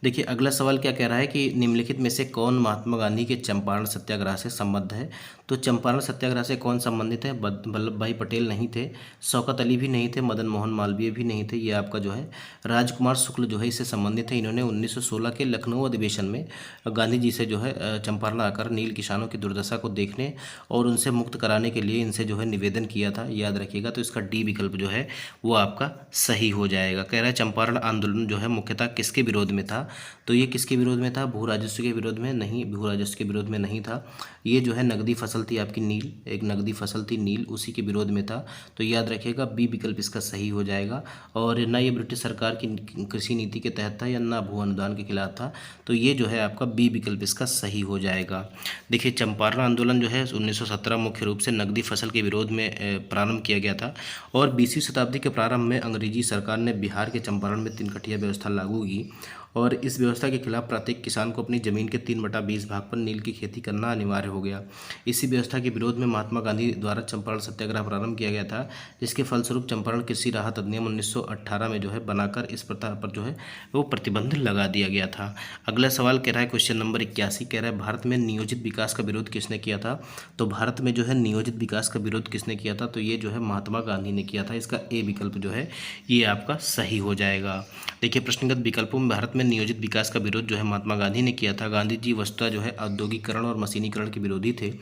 देखिए अगला सवाल क्या कह रहा है कि निम्नलिखित में से कौन महात्मा गांधी के चंपारण सत्याग्रह से संबद्ध है। तो चंपारण सत्याग्रह से कौन संबंधित है? वल्लभ भाई पटेल नहीं थे, शौकत अली भी नहीं थे, मदन मोहन मालवीय भी नहीं थे। ये आपका जो है राजकुमार शुक्ल जो है इससे संबंधित है। इन्होंने 1916 के लखनऊ अधिवेशन में गांधी जी से जो है चंपारण आकर नील किसानों की दुर्दशा को देखने और उनसे मुक्त कराने के लिए इनसे जो है निवेदन किया था, याद रखिएगा। तो इसका डी विकल्प जो है वो आपका सही हो जाएगा। कह रहा है चंपारण आंदोलन जो है मुख्यतः किसके विरोध में था? तो ये किसके विरोध में था? भू राजस्व के विरोध में नहीं, भू राजस्व के विरोध में नहीं था। ये जो है नगदी फसल थी आपकी नील, एक नगदी फसल थी नील, उसी के विरोध में था। तो याद रखिएगा बी विकल्प इसका सही हो जाएगा। और ना ये ब्रिटिश सरकार की कृषि नीति के तहत था या ना भू अनुदान के खिलाफ था। तो ये जो है आपका बी विकल्प इसका सही हो जाएगा। देखिए चंपारण आंदोलन जो है 1917 मुख्य रूप से नगदी फसल के विरोध में प्रारंभ किया गया था। और 20वीं शताब्दी के प्रारंभ में अंग्रेजी सरकार ने बिहार के चंपारण में 3 कठिया व्यवस्था लागू की। और इस व्यवस्था के खिलाफ प्रत्येक किसान को अपनी जमीन के 3/20 भाग पर नील की खेती करना अनिवार्य हो गया। इसी व्यवस्था के विरोध में महात्मा गांधी द्वारा चंपारण सत्याग्रह प्रारंभ किया गया था, जिसके फलस्वरूप चंपारण कृषि राहत अधिनियम 1918 में जो है बनाकर इस प्रथा पर जो है वो प्रतिबंध लगा दिया गया था। अगला सवाल कह रहा है क्वेश्चन नंबर 81 कह रहा है भारत में नियोजित विकास का विरोध किसने किया था? तो भारत में जो है नियोजित विकास का विरोध किसने किया था? तो ये जो है महात्मा गांधी ने किया था। इसका ए विकल्प जो है ये आपका सही हो जाएगा। देखिए प्रश्नगत विकल्पों में भारत में नियोजित विकास का विरोध जो है महात्मा गांधी ने किया था। गांधी जी वस्तुतः जो है औद्योगिकरण और मशीनीकरण के विरोधी थे।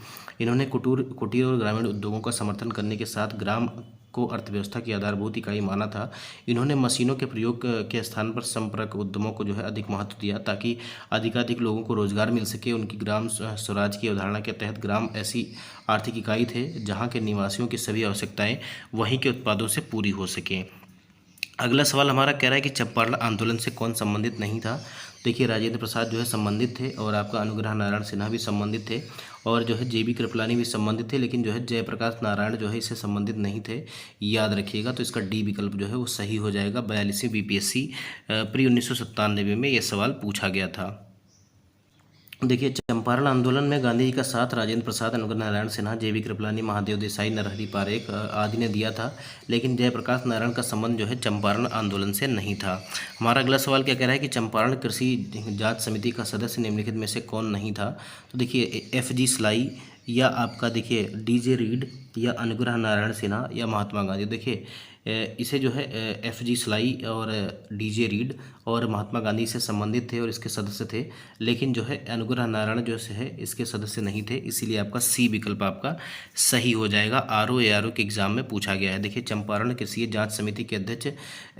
इन्होंने कुटीर और ग्रामीण उद्योगों का समर्थन करने के साथ ग्राम को अर्थव्यवस्था की आधारभूत इकाई माना था। इन्होंने मशीनों के प्रयोग के स्थान पर संपर्क उद्यमों को जो है अधिक महत्व दिया, ताकि अधिकाधिक लोगों को रोजगार मिल सके। उनकी ग्राम स्वराज की अवधारणा के तहत ग्राम ऐसी आर्थिक इकाई थे जहाँ के निवासियों की सभी आवश्यकताएं वहीं के उत्पादों से पूरी हो सकें। अगला सवाल हमारा कह रहा है कि चंपारण आंदोलन से कौन संबंधित नहीं था? देखिए राजेंद्र प्रसाद जो है संबंधित थे, और आपका अनुग्रह नारायण सिन्हा भी संबंधित थे, और जो है जेबी कृपलानी भी संबंधित थे, लेकिन जो है जयप्रकाश नारायण जो है इससे संबंधित नहीं थे, याद रखिएगा। तो इसका डी विकल्प जो है वो सही हो जाएगा। 42वीं बीपीएससी प्री 1997 में यह सवाल पूछा गया था। देखिए चंपारण आंदोलन में गांधी जी का साथ राजेंद्र प्रसाद, अनुग्रह नारायण सिन्हा, जेबी कृपलानी, महादेव देसाई, नरहरि पारेख आदि ने दिया था, लेकिन जयप्रकाश नारायण का संबंध जो है चंपारण आंदोलन से नहीं था। हमारा अगला सवाल क्या कह रहा है कि चंपारण कृषि जांच समिति का सदस्य निम्नलिखित में से कौन नहीं था? तो देखिए FG स्लाई, या आपका देखिए DJ रीड, या अनुग्रह नारायण सिन्हा, या महात्मा गांधी। देखिए इसे जो है FG स्लाई और DJ रीड और महात्मा गांधी से संबंधित थे और इसके सदस्य थे, लेकिन जो है अनुग्रह नारायण जो है इसके सदस्य नहीं थे, इसीलिए आपका सी विकल्प आपका सही हो जाएगा। RO के एग्जाम में पूछा गया है। देखिए चंपारण कृषि जांच समिति के अध्यक्ष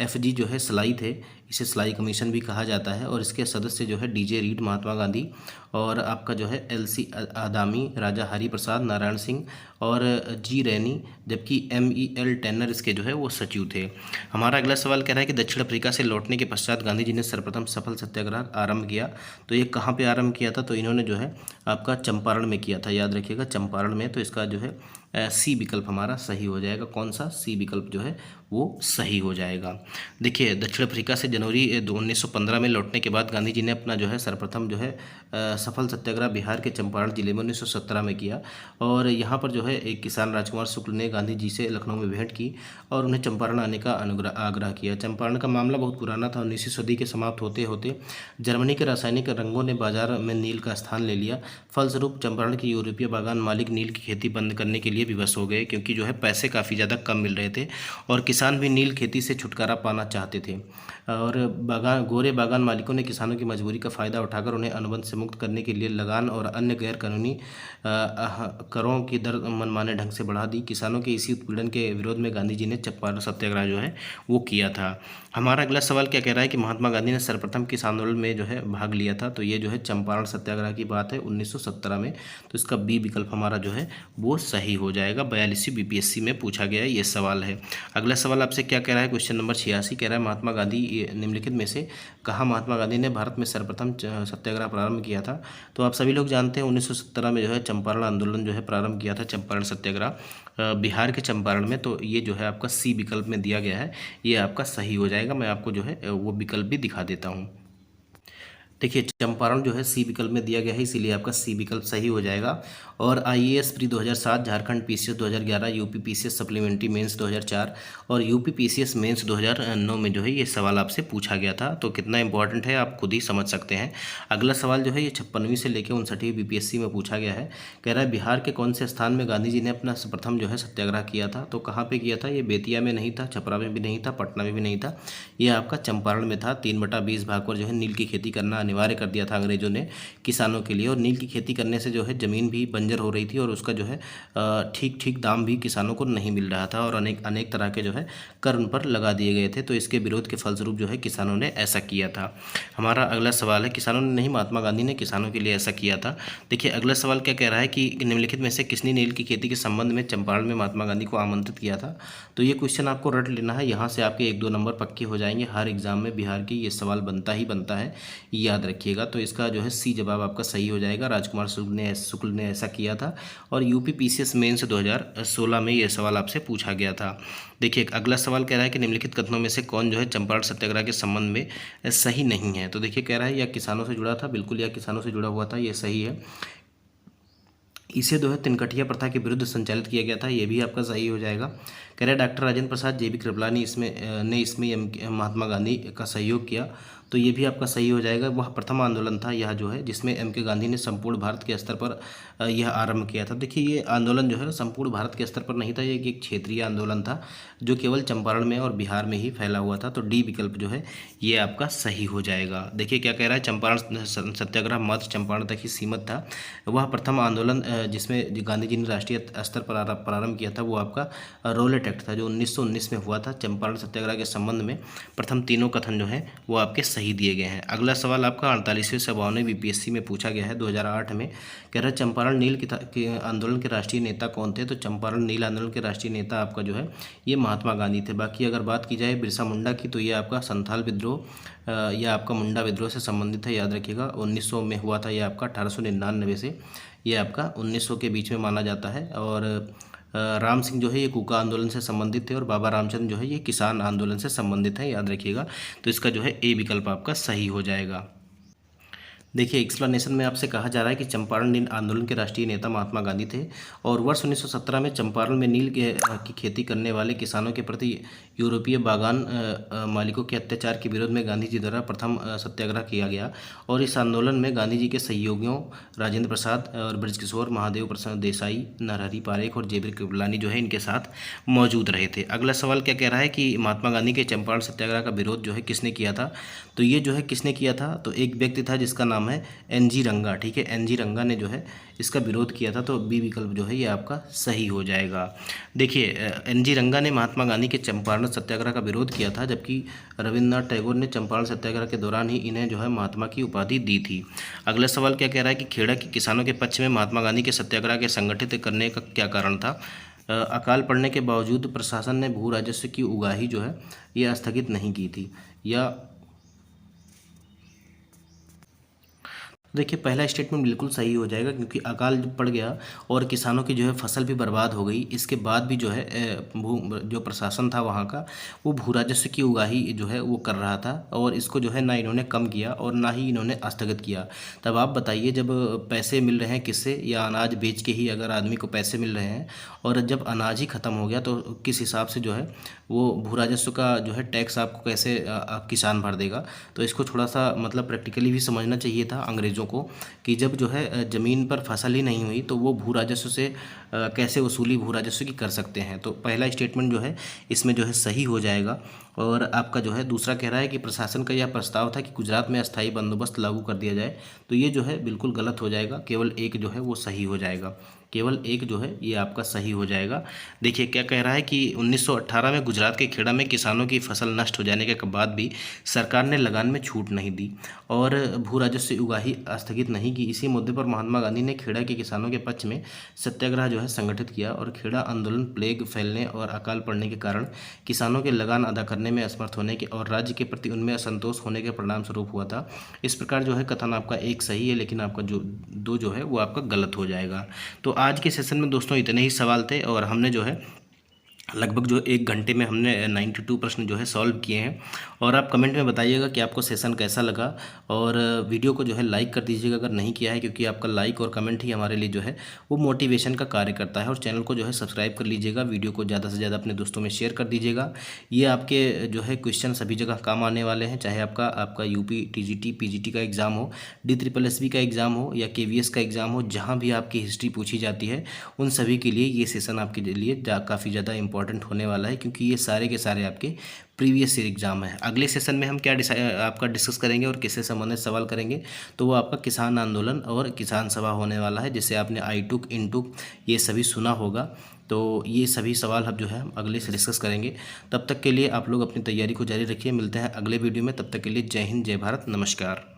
FG जो है स्लाई थे, इसे स्लाई कमीशन भी कहा जाता है, और इसके सदस्य जो है DJ रीड, महात्मा गांधी, और आपका जो है LC आदामी, राजा हरि प्रसाद, नारायण सिंह और G रैनी, जबकि MEL टेनर इसके जो है वो सचिव थे। हमारा अगला सवाल कह रहा है कि दक्षिण अफ्रीका से लौटने के पश्चात गांधी जी ने सर्वप्रथम सफल सत्याग्रह आरंभ किया। तो ये कहाँ पे आरंभ किया था? तो इन्होंने जो है आपका चंपारण में किया था, याद रखिएगा चंपारण में। तो इसका जो है सी विकल्प हमारा सही हो जाएगा। कौन सा? सी विकल्प जो है वो सही हो जाएगा। देखिए दक्षिण अफ्रीका से जनवरी 1915 में लौटने के बाद गांधी जी ने अपना जो है सर्वप्रथम जो है सफल सत्याग्रह बिहार के चंपारण जिले में 1917 में किया, और यहाँ पर जो है एक किसान राजकुमार शुक्ल ने गांधी जी से लखनऊ में भेंट की और उन्हें चंपारण आने का आग्रह किया। चंपारण का मामला बहुत पुराना था। 19वीं सदी के समाप्त होते होते जर्मनी के रासायनिक रंगों ने बाजार में नील का स्थान ले लिया। फलस्वरूप चंपारण के यूरोपीय बागान मालिक नील की खेती बंद करने के लिए विवश हो गए, क्योंकि जो है पैसे काफ़ी ज़्यादा कम मिल रहे थे और किसान भी नील खेती से छुटकारा पाना चाहते थे। और गोरे बागान मालिकों ने किसानों की मजबूरी का फ़ायदा उठाकर उन्हें अनुबंध से मुक्त करने के लिए लगान और अन्य गैर कानूनी करों की दर मनमाने ढंग से बढ़ा दी। किसानों के इसी उत्पीड़न के विरोध में गांधी जी ने चंपारण सत्याग्रह जो है वो किया था। हमारा अगला सवाल क्या कह रहा है कि महात्मा गांधी ने सर्वप्रथम किस आंदोलन में जो है भाग लिया था? तो ये जो है चंपारण सत्याग्रह की बात है 1917 में। तो इसका बी विकल्प हमारा जो है वो सही हो जाएगा। 42वीं बीपीएससी में पूछा गया ये सवाल है। अगला सवाल आपसे क्या कह रहा है? क्वेश्चन नंबर 86 कह रहा है महात्मा गांधी निम्नलिखित में से कहाँ महात्मा गांधी ने भारत में सर्वप्रथम सत्याग्रह प्रारंभ किया था? तो आप सभी लोग जानते हैं 1917 में जो है चंपारण आंदोलन जो है प्रारंभ किया था, चंपारण सत्याग्रह बिहार के चंपारण में। तो ये जो है आपका सी विकल्प में दिया गया है, ये आपका सही हो जाएगा। मैं आपको जो है वो विकल्प भी दिखा देता हूँ। देखिए चंपारण जो है सी विकल्प में दिया गया है, इसीलिए आपका सी विकल्प सही हो जाएगा। और IAS pre 2007, Jharkhand PCS 2011, UP PCS supplementary mains 2004 और यूपी पीसीएस मेंस 2009 में जो है ये सवाल आपसे पूछा गया था। तो कितना इंपॉर्टेंट है आप खुद ही समझ सकते हैं। अगला सवाल जो है ये 56वीं से लेकर 59वीं बीपीएससी में पूछा गया है। कह रहा है बिहार के कौन से स्थान में गांधी जी ने अपना प्रथम जो है सत्याग्रह किया था। तो कहाँ पर किया था, ये बेतिया में नहीं था, छपरा में भी नहीं था, पटना में भी नहीं था, ये आपका चंपारण में था। 3/20 भाग पर जो है नील की खेती करना अनिवार्य कर दिया था अंग्रेजों ने किसानों के लिए। और नील की खेती करने से जो है ज़मीन भी बंजर हो रही थी और उसका जो है ठीक ठीक दाम भी किसानों को नहीं मिल रहा था और अनेक तरह के जो है कर उन पर लगा दिए गए थे। तो इसके विरोध के फलस्वरूप जो है किसानों ने ऐसा किया था। हमारा अगला सवाल है, किसानों ने नहीं, महात्मा गांधी ने किसानों के लिए ऐसा किया था। देखिए अगला सवाल क्या कह रहा है कि निम्नलिखित में से किसने नील की खेती के संबंध में चंपारण में महात्मा गांधी को आमंत्रित किया था। तो ये क्वेश्चन आपको रट लेना है, यहाँ से आपके 1-2 नंबर पक्के हो जाएंगे। हर एग्जाम में बिहार की ये सवाल बनता ही बनता है, याद रखिएगा। तो इसका जो है सी जवाब आपका सही हो जाएगा। राजकुमार शुक्ल ने ऐसा किया था और यूपी पीसीएस मेंस 2016 में ये सवाल आपसे पूछा गया था। देखिए अगला सवाल कह रहा है कि निम्नलिखित कथनों में से कौन जो है चंपारण सत्याग्रह के संबंध में सही नहीं है। तो देखिए कह रहा है या किसानों से जुड़ा था, बिल्कुल या किसानों से जुड़ा हुआ था, ये सही है। इसे जो है तिनकठिया प्रथा के विरुद्ध संचालित किया गया था, ये भी आपका सही हो जाएगा। कह रहे डॉक्टर राजेंद्र प्रसाद जेबी कृपलानी इसमें महात्मा गांधी का सहयोग किया, तो ये भी आपका सही हो जाएगा। वह प्रथम आंदोलन था यह जो है जिसमें एम.के. गांधी ने संपूर्ण भारत के स्तर पर यह आरंभ किया था। देखिए ये आंदोलन जो है संपूर्ण भारत के स्तर पर नहीं था, ये एक क्षेत्रीय आंदोलन था जो केवल चंपारण में और बिहार में ही फैला हुआ था। तो डी विकल्प जो है ये आपका सही हो जाएगा। देखिए क्या कह रहा है, चंपारण सत्याग्रह मात्र चंपारण तक ही सीमित था। वह प्रथम आंदोलन जिसमें गांधी जी ने राष्ट्रीय स्तर पर प्रारंभ किया था वो आपका रोलेट एक्ट था जो 1919 में हुआ था। चंपारण सत्याग्रह के संबंध में प्रथम तीनों कथन जो है वो आपके सही दिए गए हैं। अगला सवाल आपका 48वें से 52वें बीपीएससी में पूछा गया है 2008 में। कह रहा है चंपारण नील के आंदोलन के राष्ट्रीय नेता कौन थे। तो चंपारण नील आंदोलन के राष्ट्रीय नेता आपका जो है ये महात्मा गांधी थे। बाकी अगर बात की जाए बिरसा मुंडा की तो ये आपका संथाल विद्रोह या आपका मुंडा विद्रोह से संबंधित है, याद रखिएगा। 1900 में हुआ था ये आपका, 1899 से ये आपका 1900 के बीच में माना जाता है। और राम सिंह जो है ये कूका आंदोलन से संबंधित थे और बाबा रामचंद्र जो है ये किसान आंदोलन से संबंधित है, याद रखिएगा। तो इसका जो है ए विकल्प आपका सही हो जाएगा। देखिए एक्सप्लेनेशन में आपसे कहा जा रहा है कि चंपारण नील आंदोलन के राष्ट्रीय नेता महात्मा गांधी थे और वर्ष 1917 में चंपारण में नील की खेती करने वाले किसानों के प्रति यूरोपीय बागान मालिकों के अत्याचार के विरोध में गांधी जी द्वारा प्रथम सत्याग्रह किया गया। और इस आंदोलन में गांधी जी के सहयोगियों राजेंद्र प्रसाद और बृजकिशोर, महादेव प्रसाद देसाई, नरहरि पारेख और जेबी कृपलानी जो है इनके साथ मौजूद रहे थे। अगला सवाल क्या कह रहा है कि महात्मा गांधी के चंपारण सत्याग्रह का विरोध जो है किसने किया था। तो ये जो है किसने किया था, तो एक व्यक्ति था जिसका नाम है एन.जी. रंगा। ठीक है, एन.जी. रंगा ने जो है इसका विरोध किया था। तो बी विकल्प जो है ये आपका सही हो जाएगा। देखिए एन.जी. रंगा ने महात्मा गांधी के चंपारण सत्याग्रह का विरोध किया था, जबकि रविन्द्रनाथ टैगोर ने चंपारण सत्याग्रह के दौरान ही इन्हें जो है महात्मा की उपाधि दी थी। अगला सवाल क्या कह रहा है कि खेड़ा के किसानों के पक्ष में महात्मा गांधी के सत्याग्रह के संगठित करने का क्या कारण था। अकाल पड़ने के बावजूद प्रशासन ने भू राजस्व की उगाही जो है ये स्थगित नहीं की थी। या देखिए पहला स्टेटमेंट बिल्कुल सही हो जाएगा, क्योंकि अकाल पड़ गया और किसानों की जो है फसल भी बर्बाद हो गई। इसके बाद भी जो है जो प्रशासन था वहाँ का वो भू राजस्व की उगाही जो है वो कर रहा था और इसको जो है ना इन्होंने कम किया और ना ही इन्होंने स्थगित किया। तब आप बताइए जब पैसे मिल रहे हैं किससे, या अनाज बेच के ही अगर आदमी को पैसे मिल रहे हैं और जब अनाज ही ख़त्म हो गया तो किस हिसाब से जो है वो भू राजस्व का जो है टैक्स आपको कैसे किसान भर देगा। तो इसको थोड़ा सा मतलब प्रैक्टिकली भी समझना चाहिए था अंग्रेजों को कि जब जो है ज़मीन पर फसल ही नहीं हुई तो वो भू राजस्व से कैसे वसूली भू राजस्व की कर सकते हैं। तो पहला स्टेटमेंट जो है इसमें जो है सही हो जाएगा। और आपका जो है दूसरा कह रहा है कि प्रशासन का यह प्रस्ताव था कि गुजरात में अस्थायी बंदोबस्त लागू कर दिया जाए। तो ये जो है बिल्कुल गलत हो जाएगा, केवल एक जो है वो सही हो जाएगा, केवल एक जो है ये आपका सही हो जाएगा। देखिए क्या कह रहा है कि 1918 में गुजरात के खेड़ा में किसानों की फसल नष्ट हो जाने के बाद भी सरकार ने लगान में छूट नहीं दी और भू राजस्व उगाही स्थगित नहीं की। इसी मुद्दे पर महात्मा गांधी ने खेड़ा के किसानों के पक्ष में सत्याग्रह जो है संगठित किया और खेड़ा आंदोलन प्लेग फैलने और अकाल पड़ने के कारण किसानों के लगान अदा करने में असमर्थ होने के और राज्य के प्रति उनमें असंतोष होने के परिणाम स्वरूप हुआ था। इस प्रकार जो है कथन आपका एक सही है, लेकिन आपका जो दो जो है वो आपका गलत हो जाएगा। तो आज के सेशन में दोस्तों इतने ही सवाल थे और हमने जो है लगभग जो 1 घंटे में हमने 92 प्रश्न जो है सॉल्व किए हैं। और आप कमेंट में बताइएगा कि आपको सेशन कैसा लगा, और वीडियो को जो है लाइक कर दीजिएगा अगर नहीं किया है, क्योंकि आपका लाइक और कमेंट ही हमारे लिए जो है वो मोटिवेशन का कार्य करता है। और चैनल को जो है सब्सक्राइब कर लीजिएगा, वीडियो को ज़्यादा से ज़्यादा अपने दोस्तों में शेयर कर दीजिएगा। ये आपके जो है क्वेश्चन सभी जगह काम आने वाले हैं, चाहे आपका यूपी टीजीटी पीजीटी का एग्ज़ाम हो, DSSB का एग्ज़ाम हो, या KVS का एग्ज़ाम हो, जहाँ भी आपकी हिस्ट्री पूछी जाती है उन सभी के लिए ये सेशन आपके लिए काफ़ी ज़्यादा इंपॉर्टेंट होने वाला है, क्योंकि ये सारे के सारे आपके प्रीवियस ईयर एग्जाम है। अगले सेशन में हम क्या आपका डिस्कस करेंगे और किससे संबंधित सवाल करेंगे, तो वो आपका किसान आंदोलन और किसान सभा होने वाला है, जिसे आपने आईटुक इनटुक ये सभी सुना होगा। तो ये सभी सवाल हम जो है हम अगले से डिस्कस करेंगे। तब तक के लिए आप लोग अपनी तैयारी को जारी रखिए। मिलते हैं अगले वीडियो में, तब तक के लिए जय हिंद, जय भारत, नमस्कार।